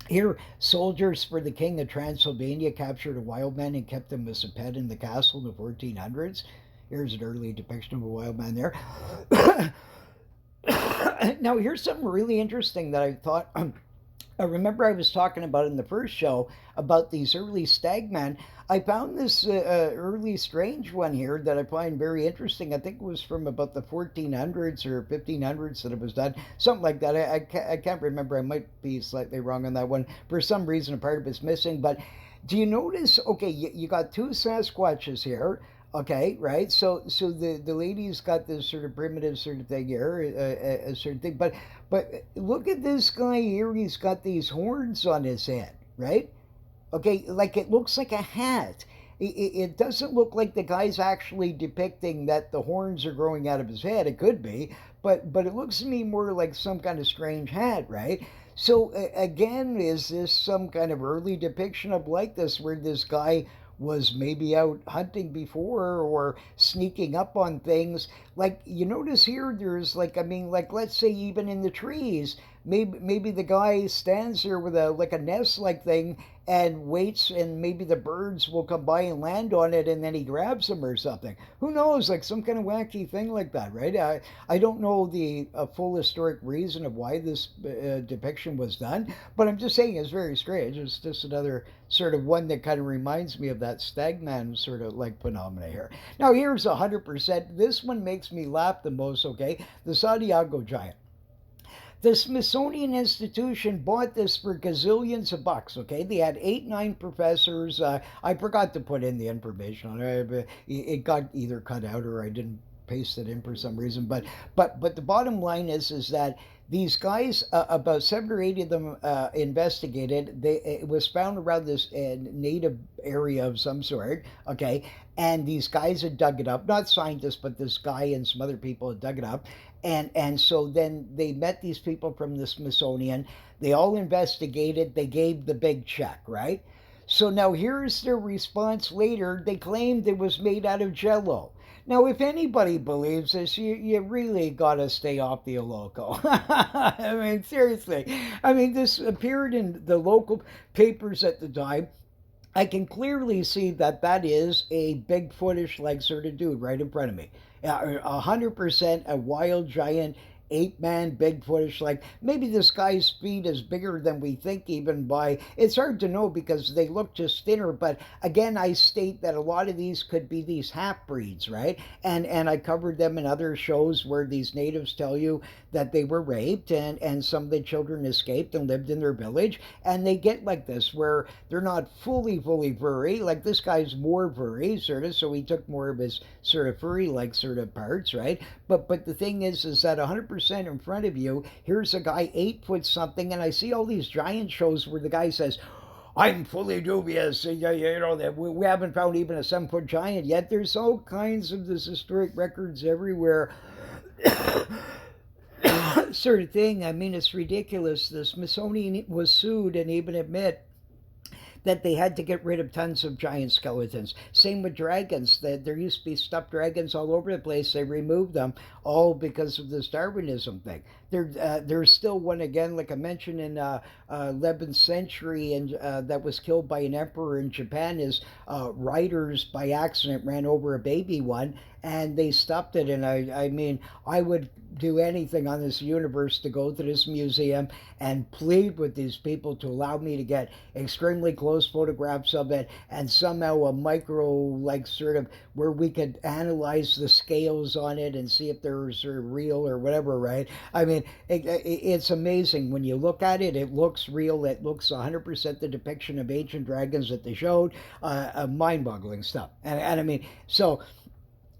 Here, soldiers for the King of Transylvania captured a wild man and kept him as a pet in the castle in the 1400s. Here's an early depiction of a wild man there. Now, here's something really interesting that I thought. I remember I was talking about in the first show about these early stagman. I found this early strange one here that I find very interesting. I think it was from about the 1400s or 1500s that it was done, something like that. I can't remember. I might be slightly wrong on that one. For some reason, a part of it's missing. But do you notice? Okay, you got two Sasquatches here. Okay, right. So the lady's got this sort of primitive sort of thing here, a sort of thing. But look at this guy here. He's got these horns on his head, right? Okay, like it looks like a hat. It doesn't look like the guy's actually depicting that the horns are growing out of his head. It could be, but it looks to me more like some kind of strange hat, right? So again, is this some kind of early depiction of like this, where this guy was maybe out hunting before or sneaking up on things? Like you notice here, there's like, I mean, like let's say even in the trees, maybe the guy stands there with a like a nest like thing and waits, and maybe the birds will come by and land on it, and then he grabs them or something. Who knows? Like some kind of wacky thing like that, right? I don't know the full historic reason of why this depiction was done, but I'm just saying it's very strange. It's just another sort of one that kind of reminds me of that stagman sort of like phenomena here. Now here's 100%. This one makes me laugh the most. Okay, the Santiago giant. The Smithsonian Institution bought this for gazillions of bucks. Okay, they had 8, 9 professors. I forgot to put in the information on it. It got either cut out or I didn't paste it in for some reason. But the bottom line is that these guys, about 7 or 8 of them, investigated. It was found around this native area of some sort. Okay, and these guys had dug it up. Not scientists, but this guy and some other people had dug it up, and so then they met these people from the Smithsonian. They all investigated. They gave the big check, right? So now here's their response later. They claimed it was made out of jello. Now, if anybody believes this, you really got to stay off the loco. I mean, seriously. I mean, this appeared in the local papers at the time. I can clearly see that that is a Bigfootish like sort of dude right in front of me. 100% a wild giant ape-man Bigfootish, like maybe this guy's feet is bigger than we think, even by, it's hard to know because they look just thinner. But again, I state that a lot of these could be these half breeds, right? And I covered them in other shows where these natives tell you that they were raped, and some of the children escaped and lived in their village, and they get like this where they're not fully furry. Like this guy's more furry sort of, so he took more of his sort of furry like sort of parts, right? But the thing is that 100% in front of you, here's a guy 8 foot something, and I see all these giant shows where the guy says, I'm fully dubious. You know that we haven't found even a 7 foot giant yet. There's all kinds of this historic records everywhere. Sort of thing. I mean, it's ridiculous. The Smithsonian was sued and even admit that they had to get rid of tons of giant skeletons. Same with dragons. That there used to be stuffed dragons all over the place. They removed them all because of this Darwinism thing. There's still one again, like I mentioned in 11th century, and that was killed by an emperor in Japan. Is riders by accident ran over a baby one, and they stopped it. And I mean, I would do anything on this universe to go to this museum and plead with these people to allow me to get extremely close photographs of it, and somehow a micro, like sort of where we could analyze the scales on it and see if they're sort of real or whatever, right? I mean, it's amazing when you look at it. It looks real. It looks 100% the depiction of ancient dragons that they showed. Mind-boggling stuff. And I mean, so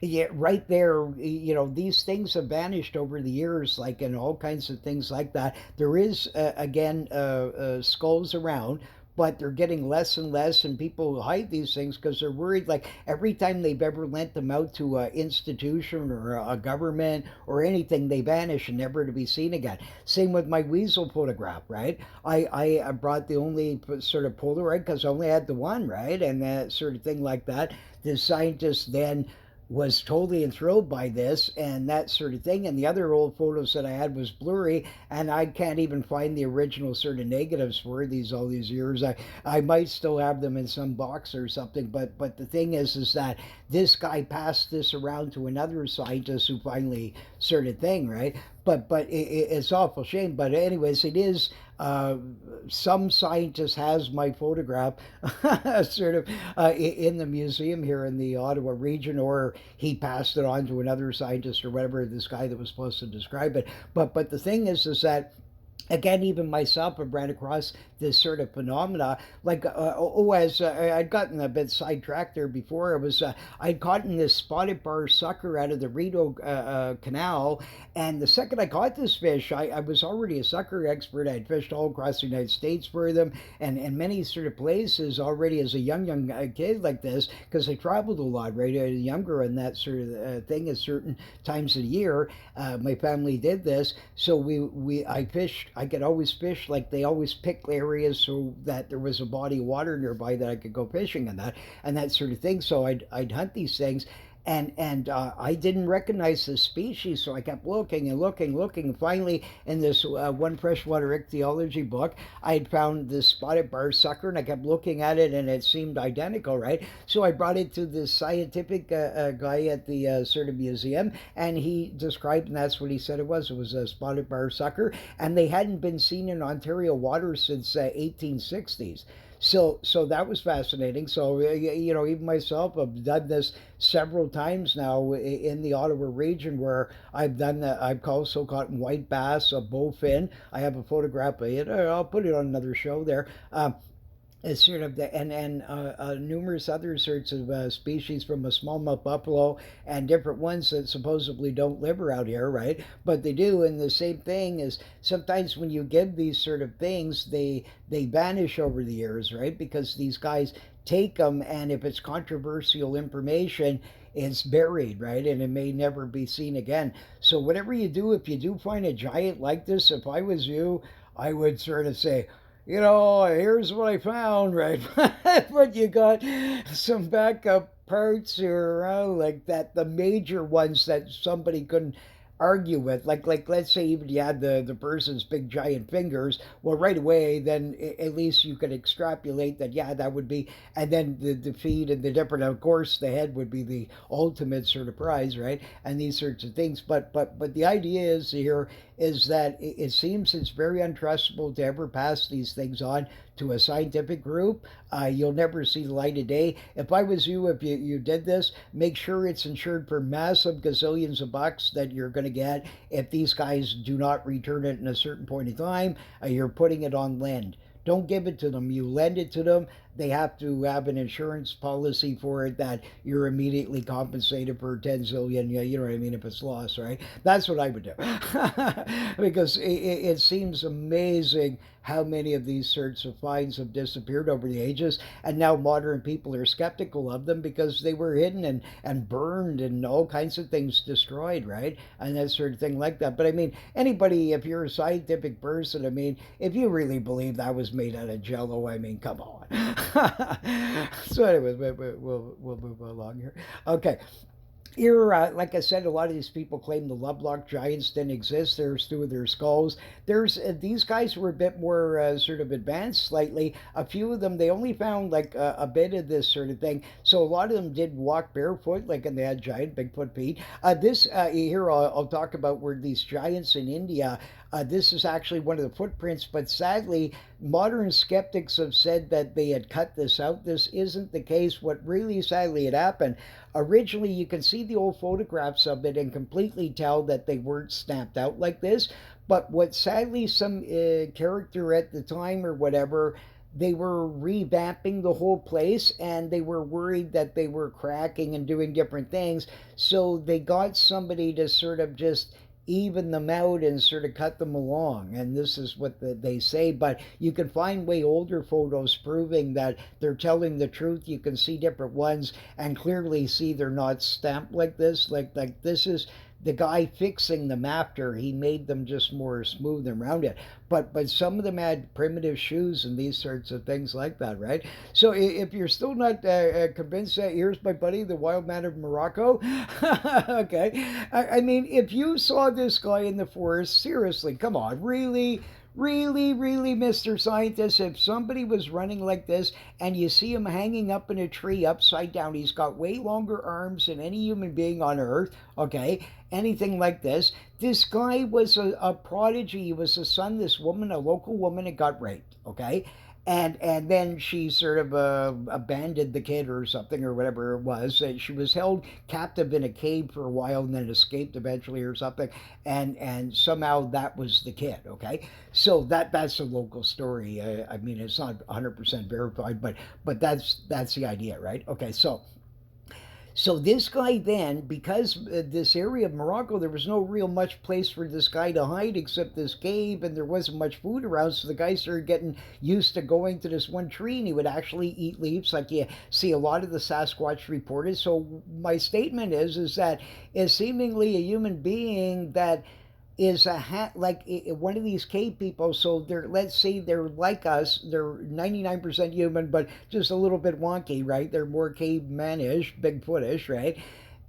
yeah, right there, these things have vanished over the years, like, and all kinds of things like that. There is, again, skulls around, but they're getting less and less, and people hide these things because they're worried. Like, every time they've ever lent them out to an institution or a government or anything, they vanish and never to be seen again. Same with my weasel photograph, right? I brought the only sort of Polaroid because I only had the one, right? And that sort of thing like that. The scientist then was totally enthralled by this and that sort of thing. And the other old photos that I had was blurry, and I can't even find the original sort of negatives for these all these years. I might still have them in some box or something, but the thing is that this guy passed this around to another scientist who finally sort of thing, right? But it's awful shame. But anyways, it is. Some scientist has my photograph sort of in the museum here in the Ottawa region, or he passed it on to another scientist or whatever, this guy that was supposed to describe it. But the thing is that again, even myself, have ran across this sort of phenomena. Like, as I'd gotten a bit sidetracked there before, I'd caught this spotted bar sucker out of the Rideau Canal, and the second I caught this fish, I was already a sucker expert. I'd fished all across the United States for them, and many sort of places already as a young kid like this, because I traveled a lot, right, younger and that sort of thing at certain times of the year. My family did this, so I fished. I could always fish, like they always picked areas so that there was a body of water nearby that I could go fishing and that sort of thing. So I'd hunt these things, and I didn't recognize the species, so I kept looking and looking. Finally, in this one freshwater ichthyology book, I'd found this spotted bar sucker, and I kept looking at it, and it seemed identical, right? So I brought it to the scientific guy at the sort of museum, and he described, and that's what he said it was. It was a spotted bar sucker, and they hadn't been seen in Ontario waters since 1860s. So that was fascinating. So even myself, I've done this several times now in the Ottawa region, where I've done that. I've also caught white bass, a bowfin. I have a photograph of it. I'll put it on another show there. It's sort of the and numerous other sorts of species, from a smallmouth buffalo and different ones that supposedly don't live around here, right? But they do. And the same thing is, sometimes when you give these sort of things, they vanish over the years, right? Because these guys take them, and if it's controversial information, it's buried, right? And it may never be seen again. So whatever you do, if you do find a giant like this, if I was you, I would sort of say, here's what I found, right? But you got some backup parts here around, like that, the major ones that somebody couldn't argue with. Like let's say even you had the person's big giant fingers, well, right away, then at least you could extrapolate that, yeah, that would be, and then the feet and the different, of course, the head would be the ultimate sort of prize, right? And these sorts of things. But the idea is here is that it seems it's very untrustable to ever pass these things on to a scientific group. You'll never see the light of day. If I was you, if you did this, make sure it's insured for massive gazillions of bucks that you're going to get if these guys do not return it in a certain point in time. You're putting it on lend. Don't give it to them. You lend it to them. They have to have an insurance policy for it that you're immediately compensated for 10 zillion. You know what I mean? If it's lost, right? That's what I would do. Because it seems amazing how many of these sorts of finds have disappeared over the ages. And now modern people are skeptical of them because they were hidden and burned and all kinds of things destroyed, right? And that sort of thing like that. But I mean, anybody, if you're a scientific person, I mean, if you really believe that was made out of jello, I mean, come on. So, anyways, we'll move along here. Okay, here, like I said, a lot of these people claim the Lovelock giants didn't exist. There's two of their skulls. There's these guys were a bit more sort of advanced, slightly. A few of them, they only found like a bit of this sort of thing. So a lot of them did walk barefoot, like, and they had giant Bigfoot feet. This here, I'll talk about where these giants in India. This is actually one of the footprints, but sadly, modern skeptics have said that they had cut this out. This isn't the case. What really sadly had happened, originally you can see the old photographs of it and completely tell that they weren't stamped out like this. But what sadly some character at the time or whatever, they were revamping the whole place and they were worried that they were cracking and doing different things. So they got somebody to sort of just even them out and sort of cut them along. And this is what they say. But you can find way older photos proving that they're telling the truth. You can see different ones and clearly see they're not stamped like this. Like this is the guy fixing them after he made them just more smooth and rounded. But some of them had primitive shoes and these sorts of things like that, right? So if you're still not convinced, here's my buddy, the wild man of Morocco. Okay, I mean, if you saw this guy in the forest, seriously, come on, really, really, Mr. Scientist, if somebody was running like this and you see him hanging up in a tree upside down, he's got way longer arms than any human being on earth, okay? Anything like this. This guy was a prodigy. He was the son of this woman, a local woman, that got raped, okay? And then she sort of abandoned the kid or something or whatever it was. She was held captive in a cave for a while and then escaped eventually or something. And somehow that was the kid. Okay, so that's a local story. I mean, it's not 100% verified, but that's the idea, right? Okay, so this guy then, because this area of Morocco, there was no real much place for this guy to hide except this cave, and there wasn't much food around. So the guy started getting used to going to this one tree, and he would actually eat leaves, like you see a lot of the Sasquatch reported. So my statement is that is seemingly a human being that is like one of these cave people. So they're, let's say they're like us, they're 99% human but just a little bit wonky, right? They're more cavemanish, Bigfootish, right?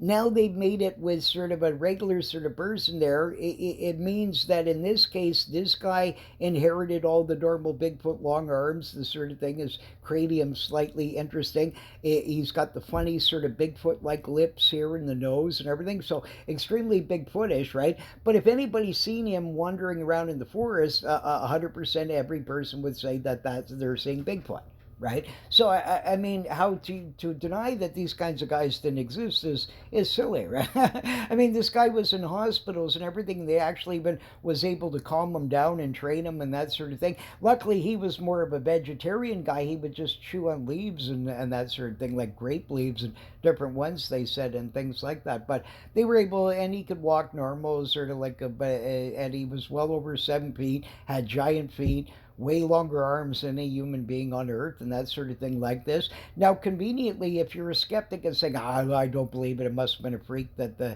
Now they've made it with sort of a regular sort of person there. It means that in this case, this guy inherited all the normal Bigfoot long arms, the sort of thing. His cranium slightly interesting. He's got the funny sort of Bigfoot-like lips here in the nose and everything. So extremely Bigfootish, right? But if anybody's seen him wandering around in the forest, 100% every person would say that they're seeing Bigfoot, right? So I mean, how to deny that these kinds of guys didn't exist is silly, right? I mean, this guy was in hospitals and everything. They actually even was able to calm him down and train him and that sort of thing. Luckily, he was more of a vegetarian guy. He would just chew on leaves and that sort of thing, like grape leaves and different ones, they said, and things like that. But they were able, and he could walk normal, sort of like and he was well over 7 feet, had giant feet, way longer arms than a human being on earth and that sort of thing like this. Now, conveniently, if you're a skeptic and saying, I don't believe it, it must have been a freak that the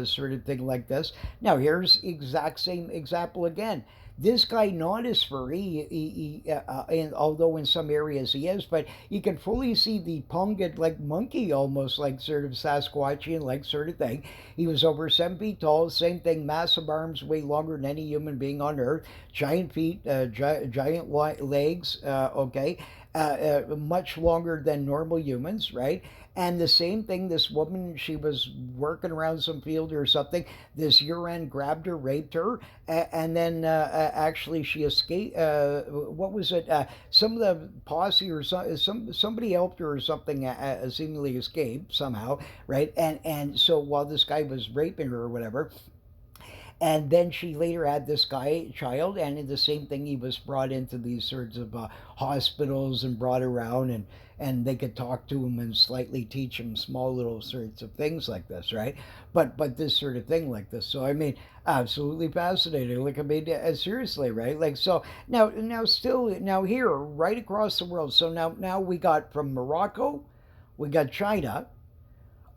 sort of thing like this. Now, here's exact same example again. This guy not as furry, and although in some areas he is, but you can fully see the pungent like monkey, almost like sort of Sasquatchian like sort of thing. He was over 7 feet tall, same thing, massive arms, way longer than any human being on earth, giant feet, giant legs, okay, much longer than normal humans, right? And the same thing, this woman, she was working around some field or something. This Uran grabbed her, raped her, and then actually she escaped. What was it? Some of the posse or somebody helped her or something. Seemingly escaped somehow, right? And so while this guy was raping her or whatever, and then she later had this guy child, and in the same thing, he was brought into these sorts of hospitals and brought around, and they could talk to him and slightly teach him small little sorts of things like this, right? But this sort of thing like this. So I mean, absolutely fascinating. Like I mean, seriously, right? Like so now here right across the world. So now we got from Morocco, we got China.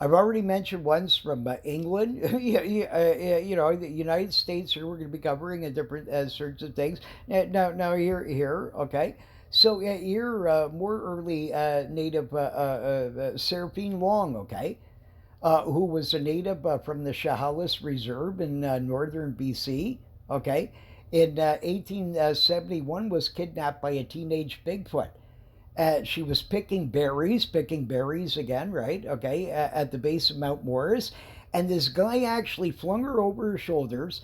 I've already mentioned ones from England, the United States. Here we're going to be covering a different sorts of things. Now here, okay. So you're more early native Seraphine Long, okay? Who was a native from the Chehalis Reserve in northern BC, okay? In 1871 was kidnapped by a teenage Bigfoot. She was picking berries again, right? Okay, at the base of Mount Morris. And this guy actually flung her over her shoulders,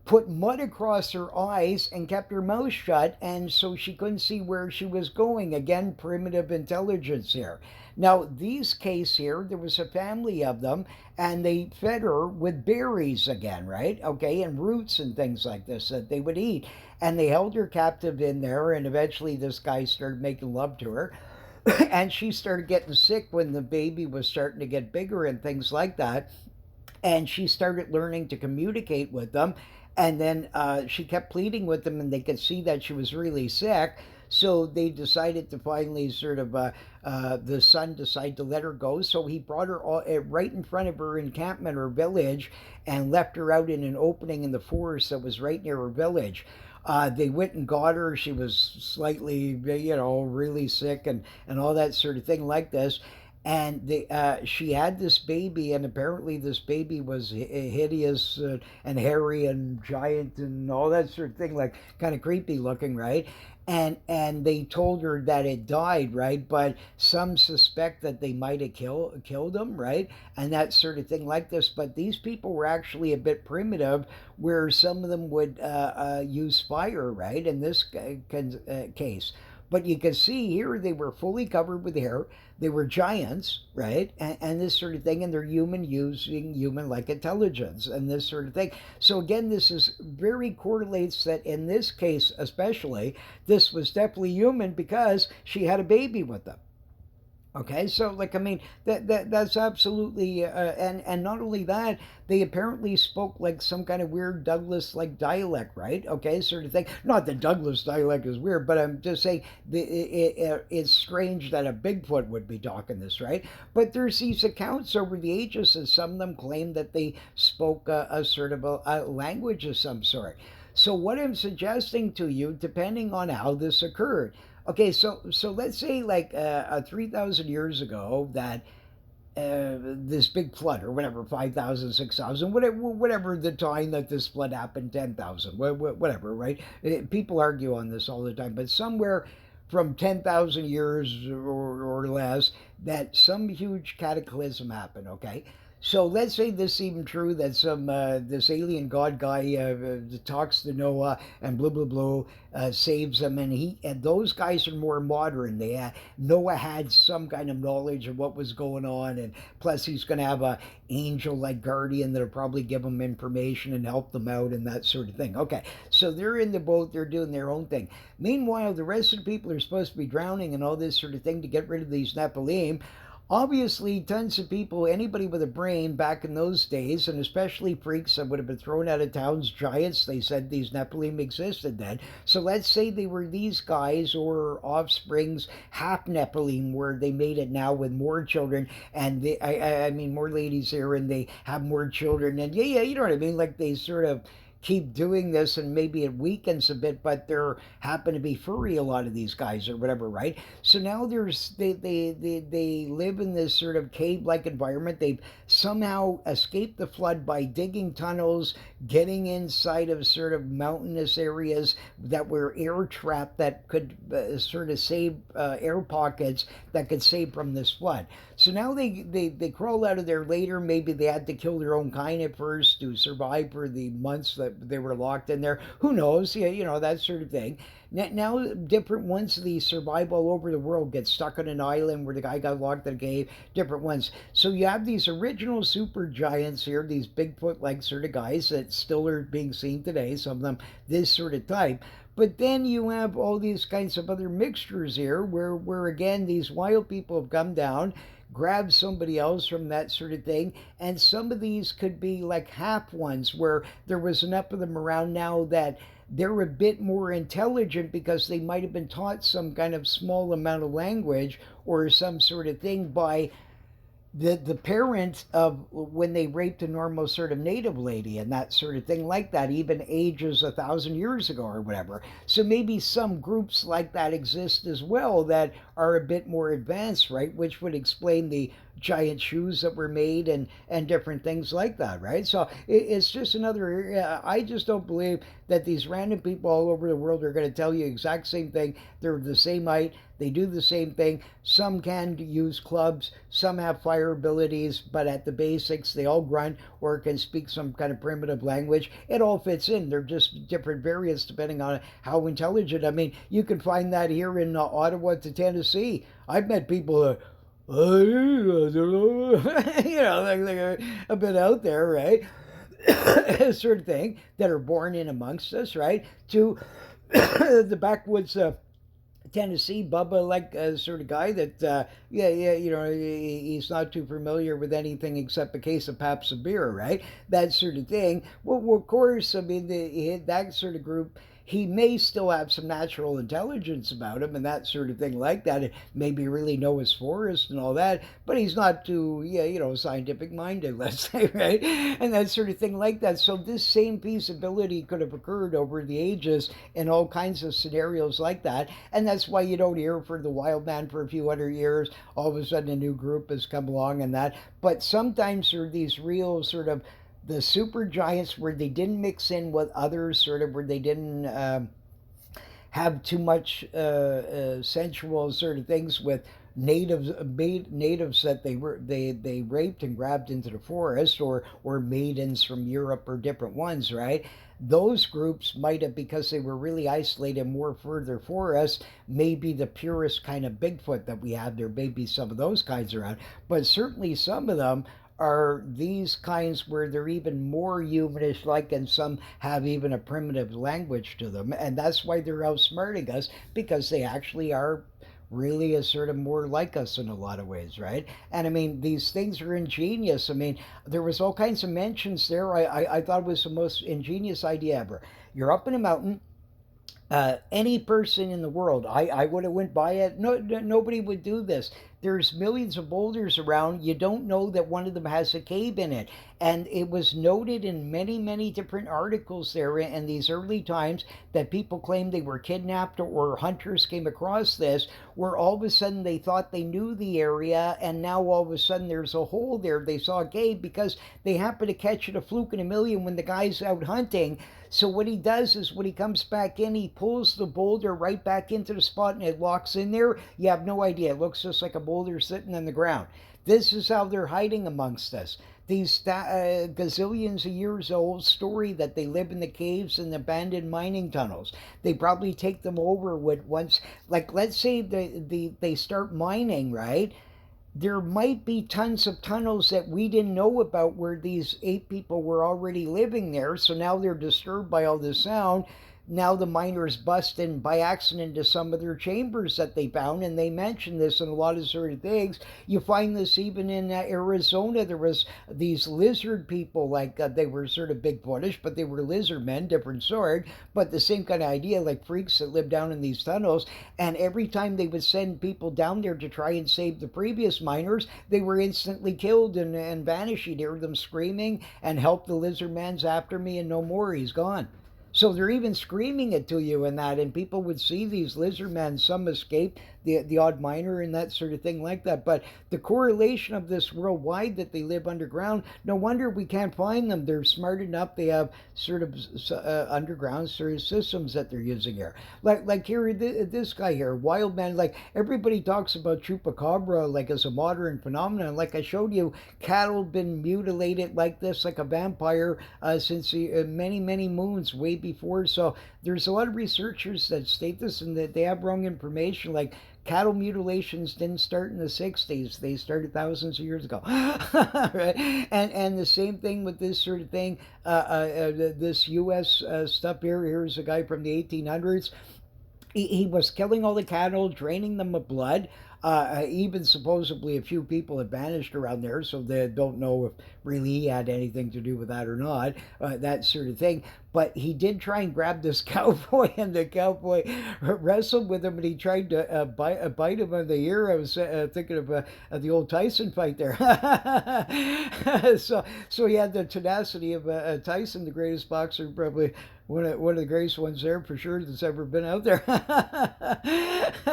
put mud across her eyes, and kept her mouth shut, and so she couldn't see where she was going. Again, primitive intelligence here. Now, these case here, there was a family of them, and they fed her with berries again, right? Okay, and roots and things like this that they would eat. And they held her captive in there, and eventually this guy started making love to her. And she started getting sick when the baby was starting to get bigger and things like that, and she started learning to communicate with them. And then she kept pleading with them, and they could see that she was really sick. So they decided to finally sort of, the son decided to let her go. So he brought her right in front of her encampment or village, and left her out in an opening in the forest that was right near her village. They went and got her. She was slightly, really sick, and all that sort of thing like this. And she had this baby, and apparently this baby was hideous and hairy and giant and all that sort of thing, like kind of creepy looking, right? And they told her that it died, right? But some suspect that they might have killed him, right? And that sort of thing like this. But these people were actually a bit primitive, where some of them would use fire, right? In this case. But you can see here they were fully covered with hair. They were giants, right? And this sort of thing. And they're human, using human like intelligence and this sort of thing. So again, this is very correlates that in this case, especially, this was definitely human because she had a baby with them. Okay, so like I mean that's absolutely and not only that, they apparently spoke like some kind of weird Douglas like dialect, right? Okay, sort of thing. Not that Douglas dialect is weird, but I'm just saying it's strange that a Bigfoot would be talking this, right? But there's these accounts over the ages, and some of them claim that they spoke a sort of a language of some sort. So what I'm suggesting to you, depending on how this occurred. Okay, so let's say like 3,000 years ago that this big flood or whatever, 5,000, 6,000, whatever the time that this flood happened, 10,000, whatever, right? People argue on this all the time, but somewhere from 10,000 years or less, that some huge cataclysm happened, okay? So let's say this is even true, that some this alien god guy talks to Noah and blah blah blah, saves them, and those guys are more modern. Noah had some kind of knowledge of what was going on, and plus he's going to have a angel like guardian that'll probably give them information and help them out and that sort of thing. Okay, so they're in the boat, they're doing their own thing. Meanwhile, the rest of the people are supposed to be drowning and all this sort of thing to get rid of these Nephilim. Obviously, tons of people, anybody with a brain back in those days, and especially freaks that would have been thrown out of towns, giants, they said these Nephilim existed then. So let's say they were these guys or offsprings, half Nephilim, where they made it now with more children, and I mean, more ladies here, and they have more children, and yeah, you know what I mean? Like they sort of keep doing this, and maybe it weakens a bit, but they're happen to be furry, a lot of these guys or whatever, right? So now they live in this sort of cave like environment. They've somehow escaped the flood by digging tunnels, getting inside of sort of mountainous areas that were air trapped, that could sort of save air pockets that could save from this flood. So now they crawl out of there later. Maybe they had to kill their own kind at first to survive for the months that they were locked in there. Who knows? Yeah, that sort of thing. Now different ones, they survive all over the world, get stuck on an island where the guy got locked in a cave, different ones. So you have these original super giants here, these Bigfoot like sort of guys that still are being seen today, some of them this sort of type. But then you have all these kinds of other mixtures here where again, these wild people have come down, grab somebody else from that sort of thing. And some of these could be like half ones, where there was enough of them around now that they're a bit more intelligent because they might have been taught some kind of small amount of language or some sort of thing by the parent of when they raped a normal sort of native lady and that sort of thing like that, even ages 1,000 years ago or whatever. So maybe some groups like that exist as well that are a bit more advanced, right? Which would explain the giant shoes that were made and different things like that, right? So it's just another area. I just don't believe that these random people all over the world are going to tell you exact same thing. They're the same height, they do the same thing. Some can use clubs, some have fire abilities, but at the basics, they all grunt or can speak some kind of primitive language. It all fits in. They're just different variants depending on how intelligent. I mean, you can find that here in Ottawa to Tennessee. I've met people. I don't know, like a bit out there, right? Sort of thing that are born in amongst us, right? To the backwoods Tennessee Bubba like sort of guy that yeah, he's not too familiar with anything except a case of Pabst beer, right? That sort of thing. Well, of course, I mean that sort of group. He may still have some natural intelligence about him and that sort of thing like that. And maybe really know his forest and all that, but he's not too, yeah, scientific minded, let's say, right? And that sort of thing like that. So this same feasibility could have occurred over the ages in all kinds of scenarios like that. And that's why you don't hear for the wild man for a few hundred years. All of a sudden, a new group has come along and that. But sometimes there are these real sort of the super giants where they didn't mix in with others, sort of where they didn't have too much sensual sort of things with natives that they raped and grabbed into the forest, or maidens from Europe or different ones, right? Those groups might have, because they were really isolated more further for us, maybe the purest kind of Bigfoot that we have. There may be some of those kinds around, but certainly some of them are these kinds where they're even more humanish like, and some have even a primitive language to them, and that's why they're outsmarting us, because they actually are really a sort of more like us in a lot of ways, right? And I mean, these things are ingenious. I mean, there was all kinds of mentions there. I thought it was the most ingenious idea ever. You're up in a mountain, any person in the world, I would have went by it. No, nobody would do this. There's millions of boulders around. You don't know that one of them has a cave in it. And it was noted in many, many different articles there in these early times that people claimed they were kidnapped, or hunters came across this, where all of a sudden they thought they knew the area, and now all of a sudden there's a hole there. They saw a cave because they happened to catch it a fluke in a million when the guy's out hunting. So what he does is when he comes back in, he pulls the boulder right back into the spot and it locks in there. You have no idea. It looks just like a boulder sitting on the ground. This is how they're hiding amongst us. These gazillions of years old story that they live in the caves and abandoned mining tunnels. They probably take them over with once, like let's say they start mining, right? There might be tons of tunnels that we didn't know about where these ape people were already living there. So now they're disturbed by all this sound. Now the miners bust in by accident into some of their chambers that they found, and they mention this in a lot of sort of things. You find this even in Arizona. There was these lizard people, like they were sort of Bigfootish, but they were lizard men, different sort, but the same kind of idea, like freaks that live down in these tunnels. And every time they would send people down there to try and save the previous miners, they were instantly killed and vanished. You'd hear them screaming, and help the lizard man's after me, and no more, he's gone. So they're even screaming it to you in that, and people would see these lizard men. Some escape, the odd miner and that sort of thing like that. But the correlation of this worldwide that they live underground, no wonder we can't find them. They're smart enough. They have sort of underground sort of systems that they're using here. Like here, this guy here, wild man. Like everybody talks about chupacabra like as a modern phenomenon. Like I showed you, cattle been mutilated like this, like a vampire, since many many moons way before. So there's a lot of researchers that state this, and that they have wrong information. Like cattle mutilations didn't start in the 60s, they started thousands of years ago. Right? And the same thing with this sort of thing. This US stuff here, here's a guy from the 1800s. He was killing all the cattle, draining them of blood. Even supposedly a few people had vanished around there, so they don't know if really he had anything to do with that or not, that sort of thing. But he did try and grab this cowboy, and the cowboy wrestled with him, and he tried to bite him on the ear. I was thinking of the old Tyson fight there. So he had the tenacity of Tyson, the greatest boxer, probably one of the greatest ones there for sure that's ever been out there.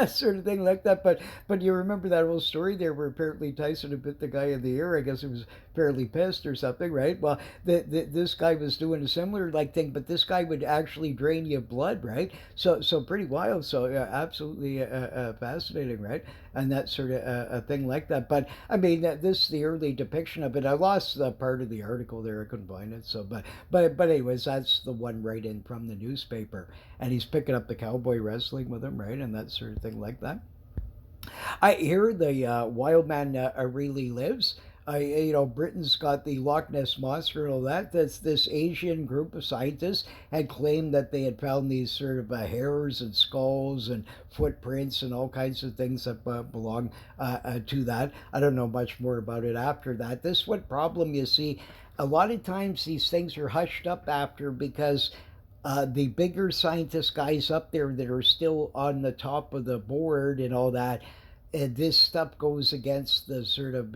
Sort of thing like that. But you remember that old story there where apparently Tyson had bit the guy in the ear. I guess he was fairly pissed or something, right? Well, this guy was doing a similar like thing, but this guy would actually drain you of blood, right? So pretty wild. So absolutely fascinating, right? And that sort of a thing like that. But I mean, this the early depiction of it. I lost the part of the article there. I couldn't find it. So, but anyways, that's the one right in from the newspaper, and he's picking up the cowboy wrestling with him, right, and that sort of thing like that. I hear the wild man really lives. Britain's got the Loch Ness monster and all that. That's this Asian group of scientists had claimed that they had found these sort of hairs and skulls and footprints and all kinds of things that belong to that. I don't know much more about it after that. This what problem you see. A lot of times these things are hushed up after because the bigger scientist guys up there that are still on the top of the board and all that, and this stuff goes against the sort of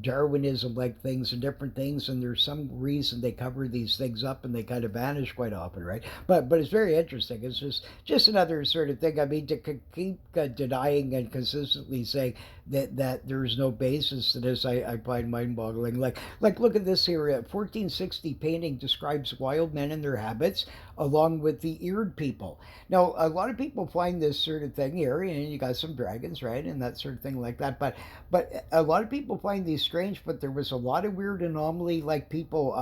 Darwinism like things and different things, and there's some reason they cover these things up and they kind of vanish quite often, right? But it's very interesting. It's just another sort of thing. I mean, to keep denying and consistently saying that there's no basis to this, I find mind-boggling. Like look at this here. A 1460 painting describes wild men and their habits, along with the eared people. Now, a lot of people find this sort of thing here, and you got some dragons, right, and that sort of thing like that. But a lot of people find these strange. But there was a lot of weird anomaly, like people,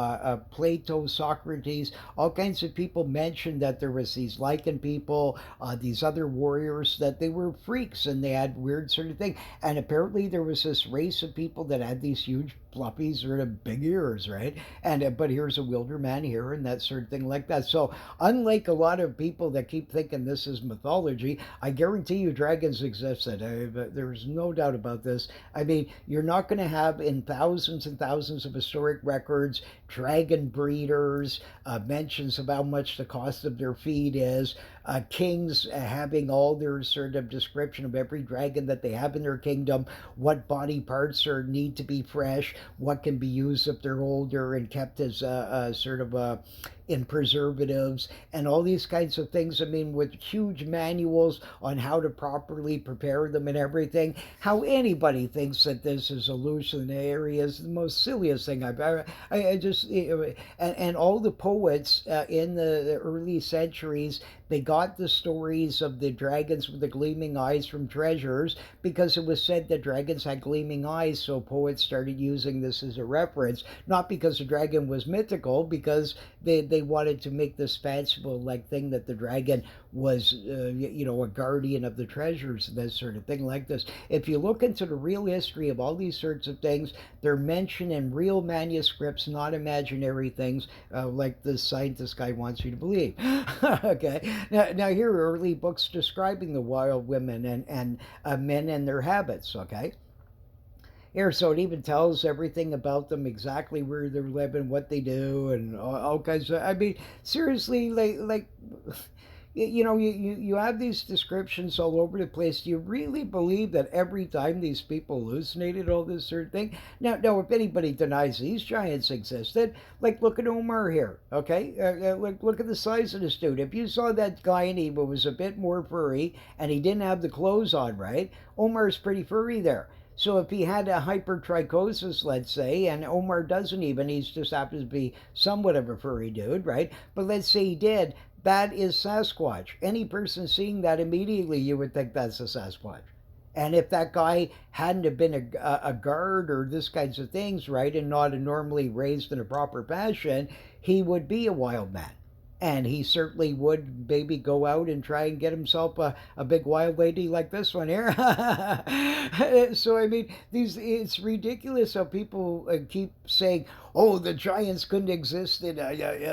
Plato, Socrates, all kinds of people mentioned that there was these lichen people, these other warriors, that they were freaks and they had weird sort of thing. And apparently there was this race of people that had these huge fluffy sort of big ears, right? And but here's a wilder man here and that sort of thing like that. So unlike a lot of people that keep thinking this is mythology, I guarantee you dragons existed. There's no doubt about this. I mean, you're not going to have in thousands and thousands of historic records dragon breeders, mentions of how much the cost of their feed is, kings having all their sort of description of every dragon that they have in their kingdom, what body parts are need to be fresh, what can be used if they're older and kept as sort of in preservatives and all these kinds of things. I mean, with huge manuals on how to properly prepare them and everything. How anybody thinks that this is hallucinatory is the most silliest thing I've ever. I just and all the poets in the early centuries, they got the stories of the dragons with the gleaming eyes from treasures because it was said that dragons had gleaming eyes, so poets started using this as a reference, not because the dragon was mythical, because they wanted to make this fanciful like thing that the dragon was a guardian of the treasures and that sort of thing like this. If you look into the real history of all these sorts of things, they're mentioned in real manuscripts, not imaginary things like the scientist guy wants you to believe. Okay, now here are early books describing the wild women and men and their habits. Okay, here, so it even tells everything about them, exactly where they're living, what they do, and all kinds of. I mean, seriously, like you have these descriptions all over the place. Do you really believe that every time these people hallucinated all this sort of thing? Now, if anybody denies these giants existed, like look at Omar here, okay? Look at the size of this dude. If you saw that guy and he was a bit more furry and he didn't have the clothes on, right? Omar's pretty furry there. So if he had a hypertrichosis, let's say, and Omar doesn't even, he's just happens to be somewhat of a furry dude, right? But let's say he did, that is Sasquatch. Any person seeing that immediately, you would think that's a Sasquatch. And if that guy hadn't have been a guard or this kinds of things, right, and not normally raised in a proper fashion, he would be a wild man. And he certainly would maybe go out and try and get himself a big wild lady like this one here. So I mean, these it's ridiculous how people keep saying, "Oh, the giants couldn't exist in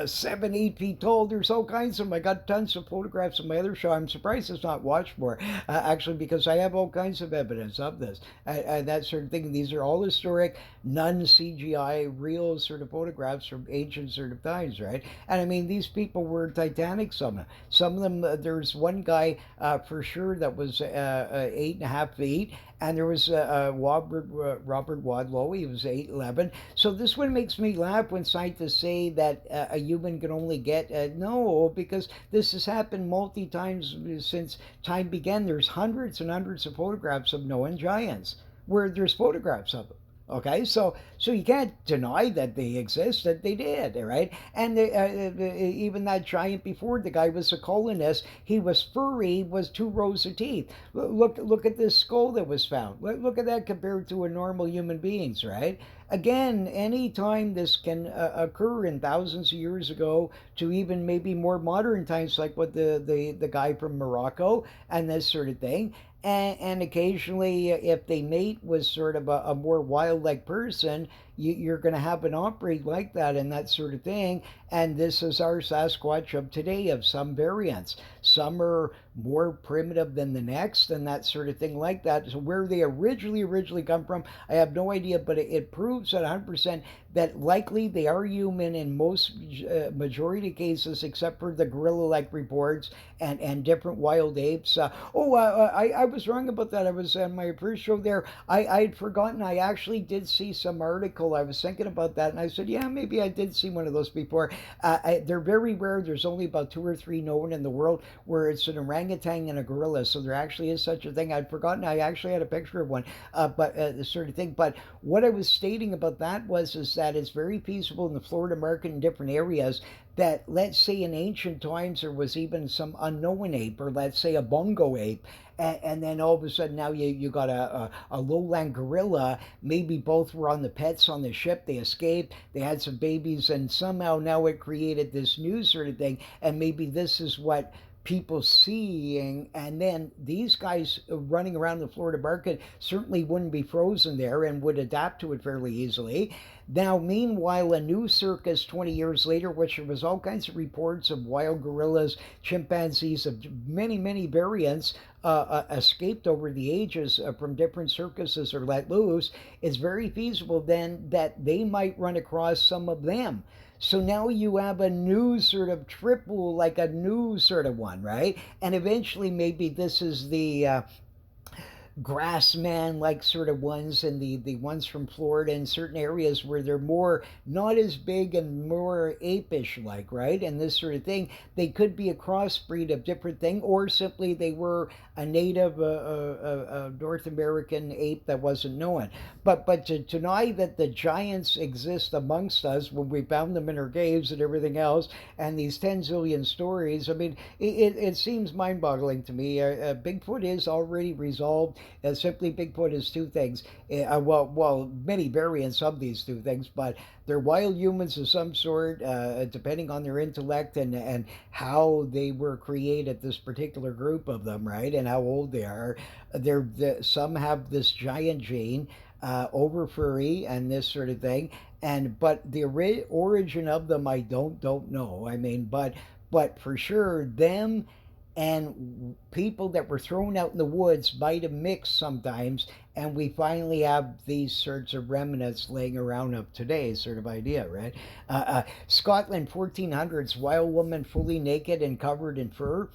7, 8 feet tall." There's all kinds of them. I got tons of photographs of my other show. I'm surprised it's not watched more, actually, because I have all kinds of evidence of this, that sort of thing. These are all historic, non CGI, real sort of photographs from ancient sort of times, right? And I mean, these people were Titanic. Some of them. There's one guy for sure that was 8.5 feet, and there was Robert Wadlow. He was 8'11". So this one makes me laugh when scientists say that a human can only get no, because this has happened multi times since time began. There's hundreds and hundreds of photographs of known giants where there's photographs of them. Okay, so you can't deny that they exist, that they did, right? And even that giant before, the guy was a colonist. He was furry, was 2 rows of teeth. Look at this skull that was found. Look at that compared to a normal human being's, right? Again, any time this can occur in thousands of years ago to even maybe more modern times, like what the guy from Morocco and this sort of thing. And occasionally, if they mate with sort of a more wild-like person, you're going to have an operate like that and that sort of thing. And this is our Sasquatch of today, of some variants. Some are more primitive than the next, and that sort of thing like that. So where they originally come from, I have no idea, but it proves at 100% that likely they are human in most majority of cases, except for the gorilla-like reports and different wild apes. I was wrong about that. I was on my first show there. I'd forgotten. I actually did see some article. I was thinking about that, and I said, yeah, maybe I did see one of those before. They're very rare. There's only about 2 or 3 known in the world where it's an orangutan and a gorilla. So there actually is such a thing. I'd forgotten. I actually had a picture of one, but the sort of thing. But what I was stating about that was is that it's very feasible in the Florida market in different areas that, let's say, in ancient times there was even some unknown ape, or let's say a bongo ape, and then all of a sudden now you got a lowland gorilla. Maybe both were on the pets on the ship. They escaped. They had some babies, and somehow now it created this new sort of thing. And maybe this is what people seeing, and then these guys running around the Florida market certainly wouldn't be frozen there and would adapt to it fairly easily. Now, meanwhile, a new circus 20 years later, which there was all kinds of reports of wild gorillas, chimpanzees, of many variants escaped over the ages from different circuses or let loose. It's very feasible then that they might run across some of them. So now you have a new sort of triple, like a new sort of one, right? And eventually, maybe this is the grassman like sort of ones, and the ones from Florida in certain areas where they're more not as big and more apish like, right? And this sort of thing. They could be a crossbreed of different thing, or simply they were a native North American ape that wasn't known. But to deny that the giants exist amongst us when we found them in our caves and everything else, and these 10 zillion stories, I mean, it seems mind-boggling to me. Bigfoot is already resolved. Simply, Bigfoot is two things. Many variants of these two things, but they're wild humans of some sort, depending on their intellect and how they were created. This particular group of them, right, and how old they are. Some have this giant gene, over furry and this sort of thing, but the origin of them I don't know. I mean, but for sure them and people that were thrown out in the woods might have mixed sometimes, and we finally have these sorts of remnants laying around of today, sort of idea, right? Scotland, 1400s, wild woman fully naked and covered in fur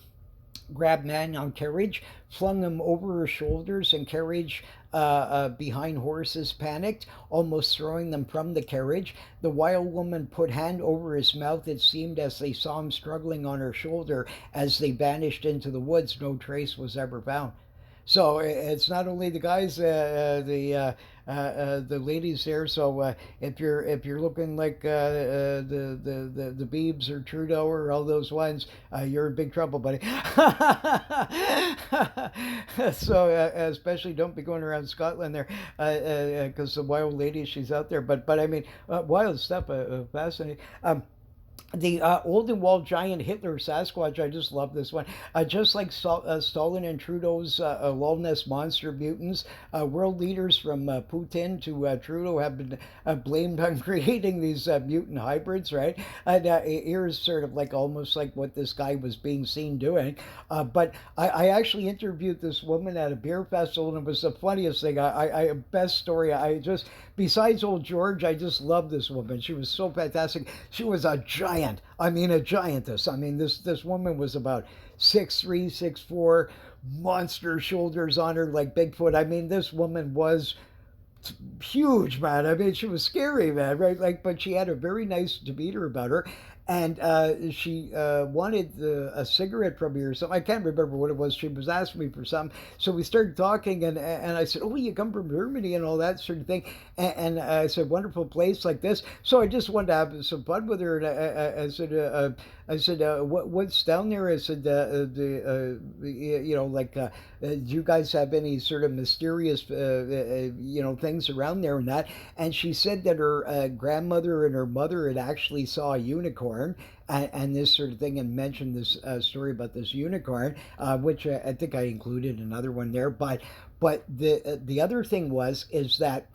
grabbed man on carriage, flung him over her shoulders, and carriage behind horses panicked, almost throwing them from the carriage. The wild woman put hand over his mouth, it seemed, as they saw him struggling on her shoulder. As they vanished into the woods, no trace was ever found. So it's not only the guys, the ladies there. So if you're looking like the Beebs or Trudeau or all those ones, you're in big trouble, buddy. So especially don't be going around Scotland there, because the wild lady, she's out there. But I mean, wild stuff, fascinating. The Oldenwald giant Hitler Sasquatch, I just love this one. Just like Stalin and Trudeau's Loch Ness monster mutants, world leaders from Putin to Trudeau have been blamed on creating these mutant hybrids, right? And here's sort of like almost like what this guy was being seen doing. But I actually interviewed this woman at a beer festival, and it was the funniest thing. Best story. I just, besides old George, I just love this woman. She was so fantastic. She was a giant. I mean, a giantess. I mean, this woman was about 6'3", 6'4", monster shoulders on her like Bigfoot. I mean, this woman was huge, man. I mean, she was scary, man, right? Like, but she had a very nice demeanor about her, and she wanted a cigarette from me or something. I can't remember what it was. She was asking me for something, so we started talking, and I said, "Oh, you come from Germany and all that sort of thing," and I said, "Wonderful place like this." So I just wanted to have some fun with her, and I said, what's down there? I said, you know, like, do you guys have any sort of mysterious, you know, things around there and that? And she said that her grandmother and her mother had actually saw a unicorn and this sort of thing, and mentioned this story about this unicorn, which I think I included another one there. But the other thing was is that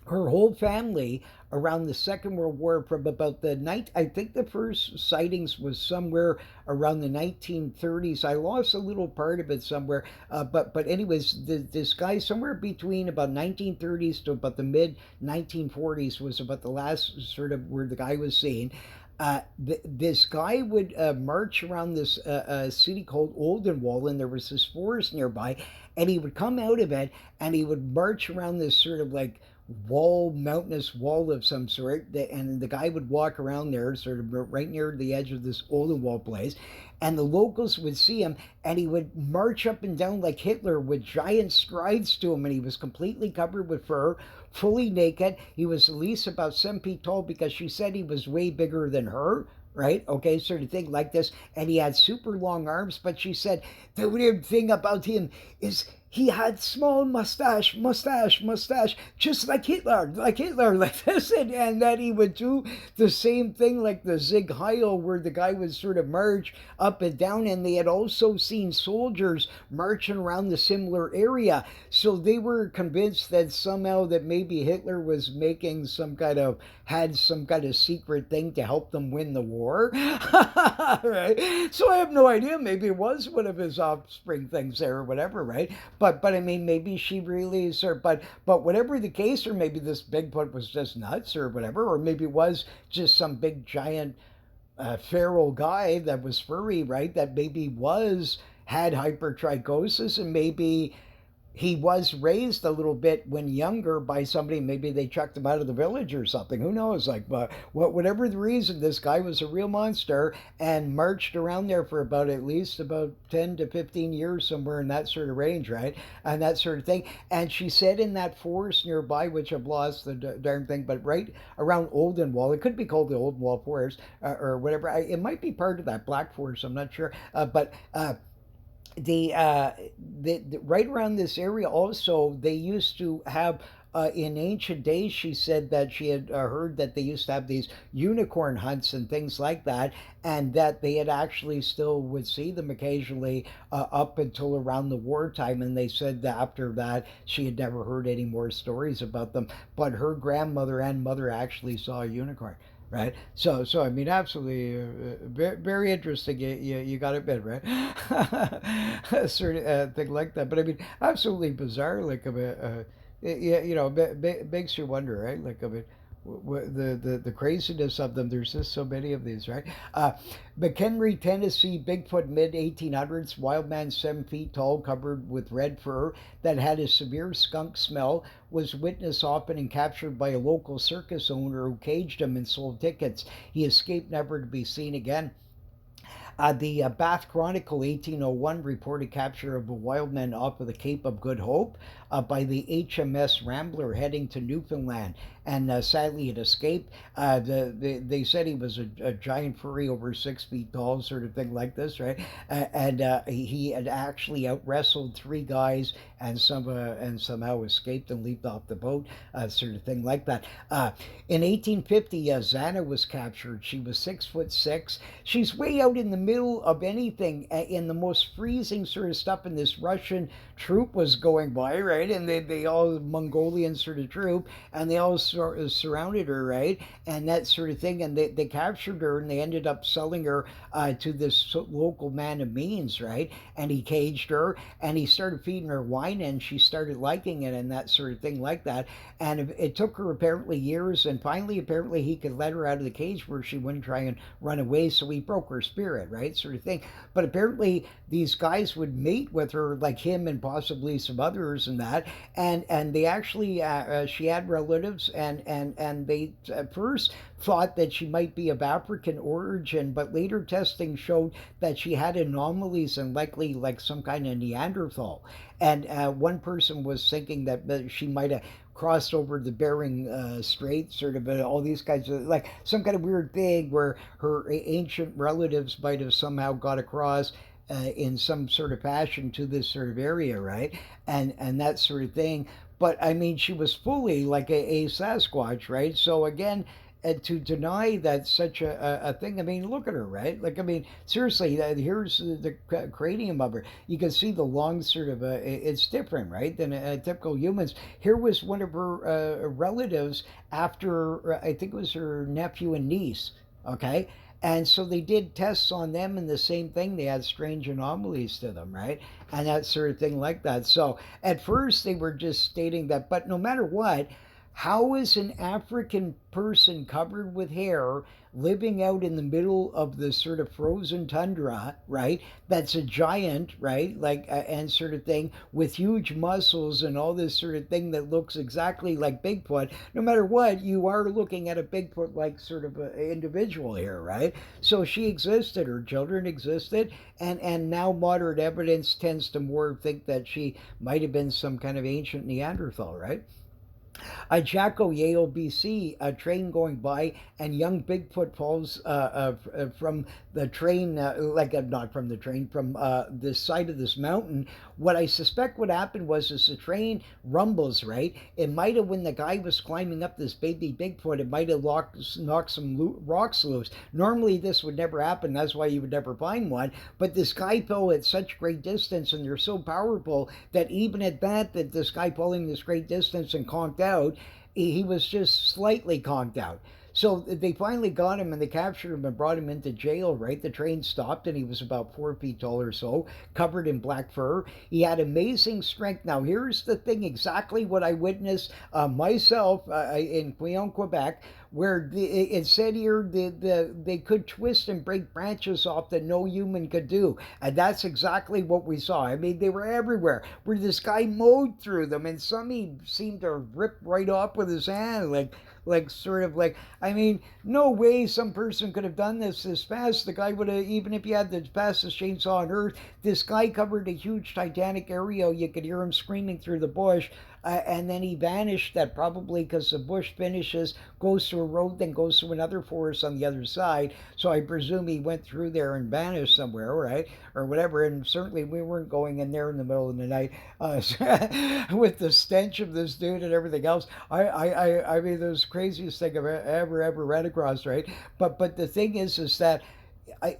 her whole family around the Second World War, from about the night, I think the first sightings was somewhere around the 1930s. I lost a little part of it somewhere, but anyways, this guy somewhere between about 1930s to about the mid 1940s was about the last sort of where the guy was seen. This guy would march around this city called Oldenwall, and there was this forest nearby, and he would come out of it, and he would march around this sort of like wall, mountainous wall of some sort, and the guy would walk around there, sort of right near the edge of this Oldenwall place, and the locals would see him, and he would march up and down like Hitler with giant strides to him, and he was completely covered with fur, fully naked. He was at least about 7 feet tall because she said he was way bigger than her. Right? Okay, sort of thing like this. And he had super long arms, but she said the weird thing about him is he had small mustache, just like Hitler, like this, and that he would do the same thing like the Zig Heil, where the guy would sort of march up and down, and they had also seen soldiers marching around the similar area, so they were convinced that somehow that maybe Hitler was making some kind of had some kind of secret thing to help them win the war. Right? So I have no idea. Maybe it was one of his offspring things there or whatever, right? But I mean, maybe she really is, or but whatever the case, or maybe this Bigfoot was just nuts or whatever, or maybe it was just some big giant feral guy that was furry, right? That maybe was had hypertrichosis, and maybe he was raised a little bit when younger by somebody. Maybe they chucked him out of the village or something. Who knows? Like, but whatever the reason, this guy was a real monster and marched around there for about at least about 10 to 15 years, somewhere in that sort of range, right? And that sort of thing. And she said in that forest nearby, which I've lost the darn thing, but right around Oldenwall, it could be called the Oldenwall Forest or whatever. It might be part of that Black Forest. I'm not sure, but. The, right around this area also they used to have in ancient days, she said that she had heard that they used to have these unicorn hunts and things like that, and that they had actually still would see them occasionally up until around the wartime. And they said that after that, she had never heard any more stories about them. But her grandmother and mother actually saw a unicorn, right? So I mean, absolutely, very interesting. You got it, bit right, a certain thing like that. But I mean, absolutely bizarre. Like I mean, yeah, you know, makes you wonder, right? Like I mean, the craziness of them. There's just so many of these, right? McHenry, Tennessee, Bigfoot, mid 1800s, wild man 7 feet tall, covered with red fur that had a severe skunk smell, was witnessed often and captured by a local circus owner who caged him and sold tickets. He escaped, never to be seen again. The Bath Chronicle 1801 reported capture of a wild man off of the Cape of Good Hope. by the HMS Rambler heading to Newfoundland. And sadly, it escaped. They said he was a giant furry over 6 feet tall, sort of thing like this, right? And he had actually out wrestled three guys and somehow escaped and leaped off the boat, sort of thing like that. In 1850, Zana was captured. She was 6'6". She's way out in the middle of anything, in the most freezing sort of stuff. And this Russian troop was going by, right? And they all Mongolian sort of troop, and they all surrounded her, right? And that sort of thing. And they captured her, and they ended up selling her to this local man of means, right? And he caged her, and he started feeding her wine, and she started liking it, and that sort of thing like that. And it took her apparently years, and finally, apparently, he could let her out of the cage where she wouldn't try and run away. So he broke her spirit, right? Sort of thing. But apparently, these guys would mate with her, like him and possibly some others, and that. And they actually, she had relatives, and they at first thought that she might be of African origin, but later testing showed that she had anomalies and likely like some kind of Neanderthal. And one person was thinking that she might have crossed over the Bering Strait, sort of all these kinds of like some kind of weird thing where her ancient relatives might have somehow got across in some sort of fashion to this sort of area, right? And that sort of thing. But I mean, she was fully like a Sasquatch, right? So again, and to deny that such a thing, I mean, look at her, right? Like, I mean, seriously, here's the cranium of her. You can see the long sort of, it's different, right, than typical humans. Here was one of her relatives after, I think it was her nephew and niece, okay? And so they did tests on them, and the same thing, they had strange anomalies to them, right? And that sort of thing like that. So at first they were just stating that, but no matter what, how is an African person covered with hair living out in the middle of this sort of frozen tundra, right? That's a giant, right? Like, and sort of thing with huge muscles and all this sort of thing that looks exactly like Bigfoot. No matter what, you are looking at a Bigfoot like sort of a individual here, right? So she existed, her children existed, and now modern evidence tends to more think that she might have been some kind of ancient Neanderthal, right? Jacko, Yale, BC, a train going by, and young Bigfoot falls from the train, not from the train, from the side of this mountain. What I suspect what happened was, as the train rumbles, right, it might have, when the guy was climbing up this baby Bigfoot, it might have knocked some rocks loose. Normally, this would never happen. That's why you would never find one. But this guy fell at such great distance, and they're so powerful that even at that this guy falling this great distance and conked out, he was just slightly conked out. So they finally got him, and they captured him and brought him into jail, right? The train stopped, and he was about 4 feet tall or so, covered in black fur. He had amazing strength. Now, here's the thing, exactly what I witnessed myself in Quéon, Quebec, where it said here they could twist and break branches off that no human could do. And that's exactly what we saw. I mean, they were everywhere, where this guy mowed through them, and some he seemed to rip right off with his hand, like sort of like, I mean, no way some person could have done this fast. The guy would have, even if you had the fastest chainsaw on earth, this guy covered a huge titanic area. You could hear him screaming through the bush. And then he vanished, that probably because the bush finishes, goes through a road, then goes through another forest on the other side. So I presume he went through there and vanished somewhere, right? Or whatever. And certainly we weren't going in there in the middle of the night with the stench of this dude and everything else. I mean, it was the craziest thing I've ever read across, right? But the thing is that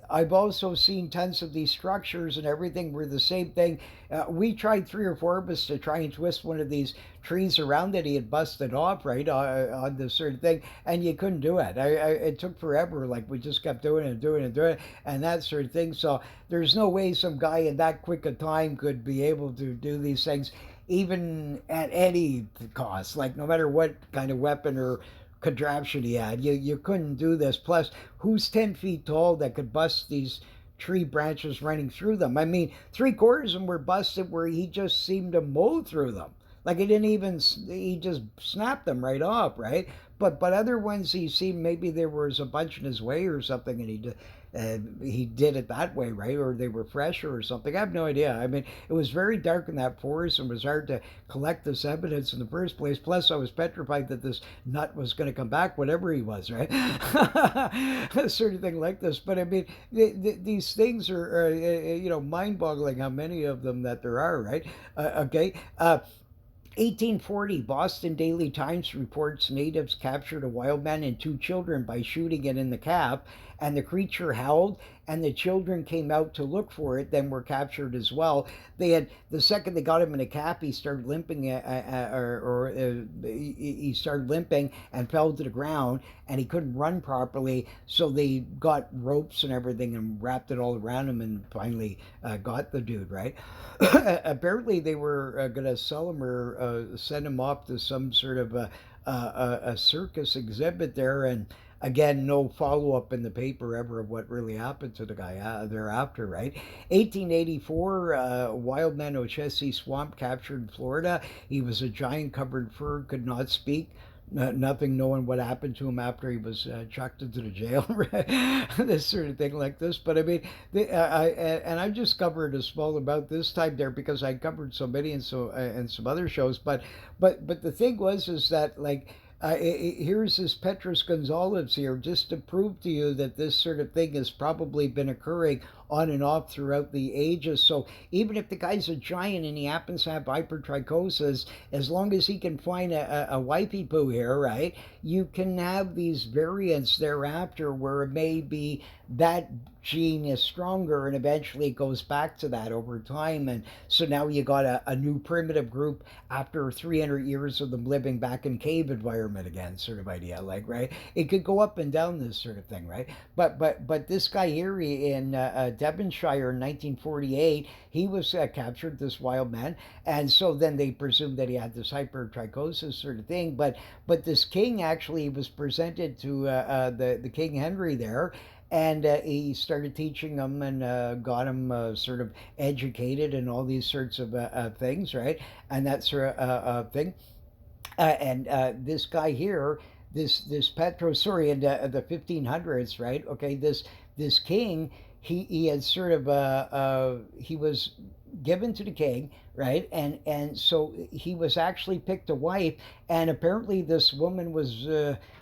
I've also seen tons of these structures and everything were the same thing. We tried 3 or 4 of us to try and twist one of these trees around that he had busted off, right, on this sort of thing, and you couldn't do it. It took forever. Like, we just kept doing it, and that sort of thing. So there's no way some guy in that quick a time could be able to do these things, even at any cost, like no matter what kind of weapon or contraption he had. You couldn't do this. Plus, who's 10 feet tall that could bust these tree branches running through them? I mean, 3/4 of them were busted where he just seemed to mow through them. Like he didn't even, he just snapped them right off, right? but other ones he seemed maybe there was a bunch in his way or something, and he did it that way, right? Or they were fresher or something. I have no idea. I mean, it was very dark in that forest and it was hard to collect this evidence in the first place. Plus, I was petrified that this nut was going to come back, whatever he was, right? A sort of thing like this. But I mean, these things are mind-boggling how many of them that there are, right? Okay. 1840, Boston Daily Times reports natives captured a wild man and two children by shooting it in the calf, and the creature howled, and the children came out to look for it, then were captured as well. They had the second they got him in a cap, he started limping, he started limping and fell to the ground, and he couldn't run properly. So they got ropes and everything and wrapped it all around him, and finally got the dude, right. Apparently they were going to sell him or send him off to some sort of a circus exhibit there, and again, no follow up in the paper ever of what really happened to the guy thereafter, right? 1884, wild man Ochese Swamp captured in Florida. He was a giant covered in fur, could not speak. Nothing knowing what happened to him after he was chucked into the jail, right? This sort of thing like this. But I mean, I just covered a small amount this time there because I covered so many and some other shows. But the thing was is that like here's this Petrus Gonzalez here just to prove to you that this sort of thing has probably been occurring on and off throughout the ages. So even if the guy's a giant and he happens to have hypertrichosis, as long as he can find a wifey poo here, right, you can have these variants thereafter where it may be that gene is stronger and eventually it goes back to that over time. And so now you got a new primitive group after 300 years of them living back in cave environment again, sort of idea, like, right? It could go up and down, this sort of thing, right? But this guy here in Devonshire in 1948, he was captured, this wild man, and so then they presumed that he had this hypertrichosis sort of thing. But this king actually was presented to the King Henry there, and he started teaching them and got them sort of educated and all these sorts of things, right? And that sort of thing. And this guy here, this Petro, sorry, in the 1500s, right? Okay, this king, he had sort of he was given to the king, right? And so he was actually picked a wife, and apparently this woman was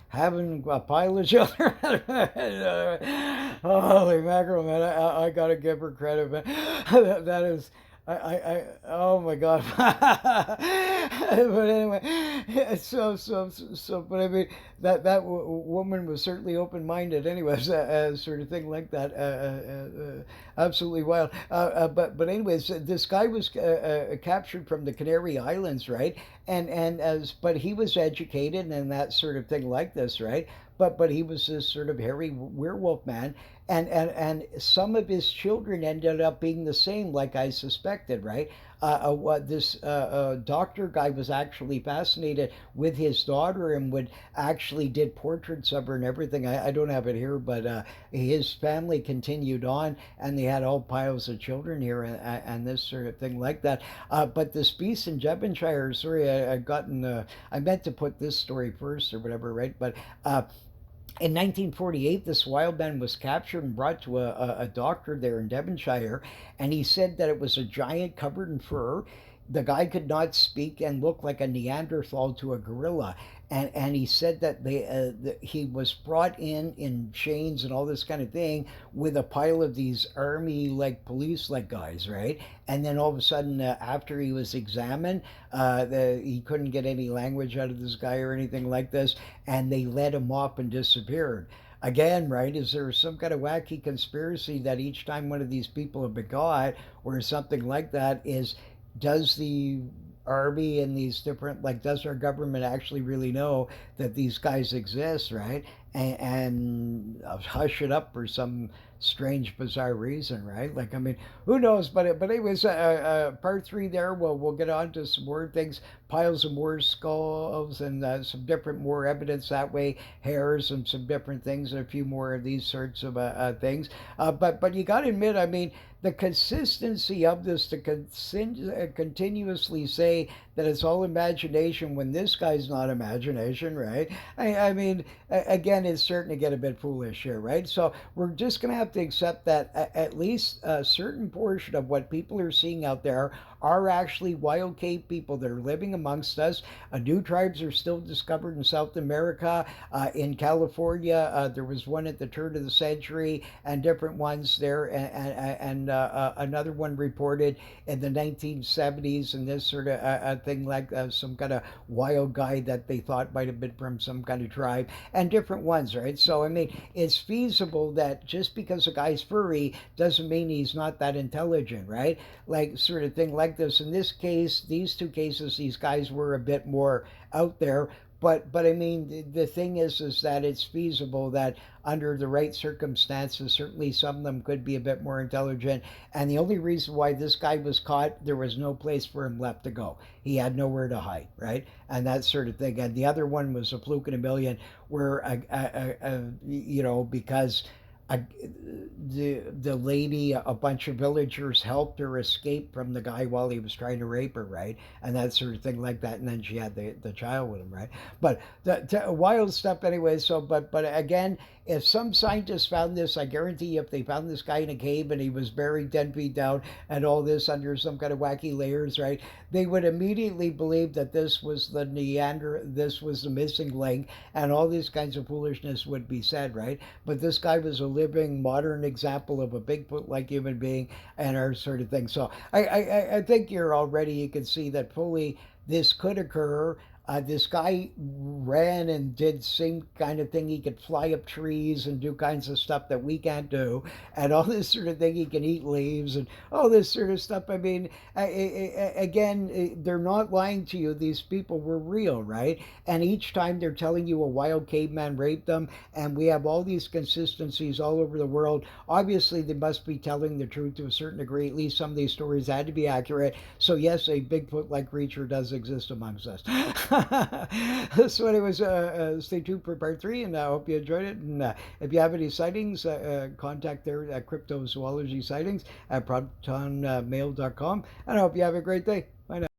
having a pile of children. Holy mackerel, man! I gotta give her credit, man. That is. Oh my God. But anyway, but I mean, that woman was certainly open-minded anyways, sort of thing like that, absolutely wild. But anyways, this guy was captured from the Canary Islands, right? But he was educated and that sort of thing like this, right? But he was this sort of hairy werewolf man, and some of his children ended up being the same, like I suspected, right? What this doctor guy was actually fascinated with his daughter and would actually did portraits of her and everything. I don't have it here, but his family continued on, and they had all piles of children here and this sort of thing like that. But this piece in Devonshire, sorry, I meant to put this story first or whatever, right? But in 1948, this wild man was captured and brought to a doctor there in Devonshire, and he said that it was a giant covered in fur. The guy could not speak and looked like a Neanderthal to a gorilla. And he said that he was brought in chains and all this kind of thing with a pile of these army like police like guys, right? And then all of a sudden, after he was examined, he couldn't get any language out of this guy or anything like this, and they let him off and disappeared. Again, right? Is there some kind of wacky conspiracy that each time one of these people have been caught or something like that is, does the army and these different, like, does our government actually really know that these guys exist, right? And hush it up for some strange, bizarre reason, right? Like, I mean, who knows? But anyways, part three there. We'll get on to some more things, piles of more skulls and some different more evidence that way, hairs and some different things, and a few more of these sorts of things. But you got to admit, I mean, the consistency of this to continuously say that it's all imagination when this guy's not imagination, right? I mean, again, it's starting to get a bit foolish here, right? So we're just going to have to accept that at least a certain portion of what people are seeing out there are actually wild cave people that are living amongst us. New tribes are still discovered in South America. In California, there was one at the turn of the century, and different ones there, and another one reported in the 1970s, and this sort of thing like some kind of wild guy that they thought might have been from some kind of tribe, and different ones, right? So, I mean, it's feasible that just because a guy's furry doesn't mean he's not that intelligent, right? Like, sort of thing like this. In this case, these two cases, these guys were a bit more out there. But I mean, the thing is that it's feasible that under the right circumstances, certainly some of them could be a bit more intelligent. And the only reason why this guy was caught, there was no place for him left to go. He had nowhere to hide, right? And that sort of thing. And the other one was a fluke in a million, where because a, the lady, a bunch of villagers helped her escape from the guy while he was trying to rape her, right? And that sort of thing like that. And then she had the child with him, right? But the wild stuff anyway. So, but again, if some scientists found this, I guarantee you, if they found this guy in a cave and he was buried 10 feet down and all this under some kind of wacky layers, right? They would immediately believe that this was the this was the missing link, and all these kinds of foolishness would be said, right? But this guy was a living modern example of a Bigfoot like human being and our sort of thing. So I think you can see that fully this could occur. This guy ran and did same kind of thing. He could fly up trees and do kinds of stuff that we can't do, and all this sort of thing. He can eat leaves and all this sort of stuff. I mean, again, they're not lying to you. These people were real, right? And each time they're telling you a wild caveman raped them, and we have all these consistencies all over the world. Obviously, they must be telling the truth to a certain degree. At least some of these stories had to be accurate. So yes, a Bigfoot-like creature does exist amongst us. So anyways, stay tuned for part three, and I hope you enjoyed it. And if you have any sightings, contact their cryptozoology sightings at protonmail.com. And I hope you have a great day. Bye now.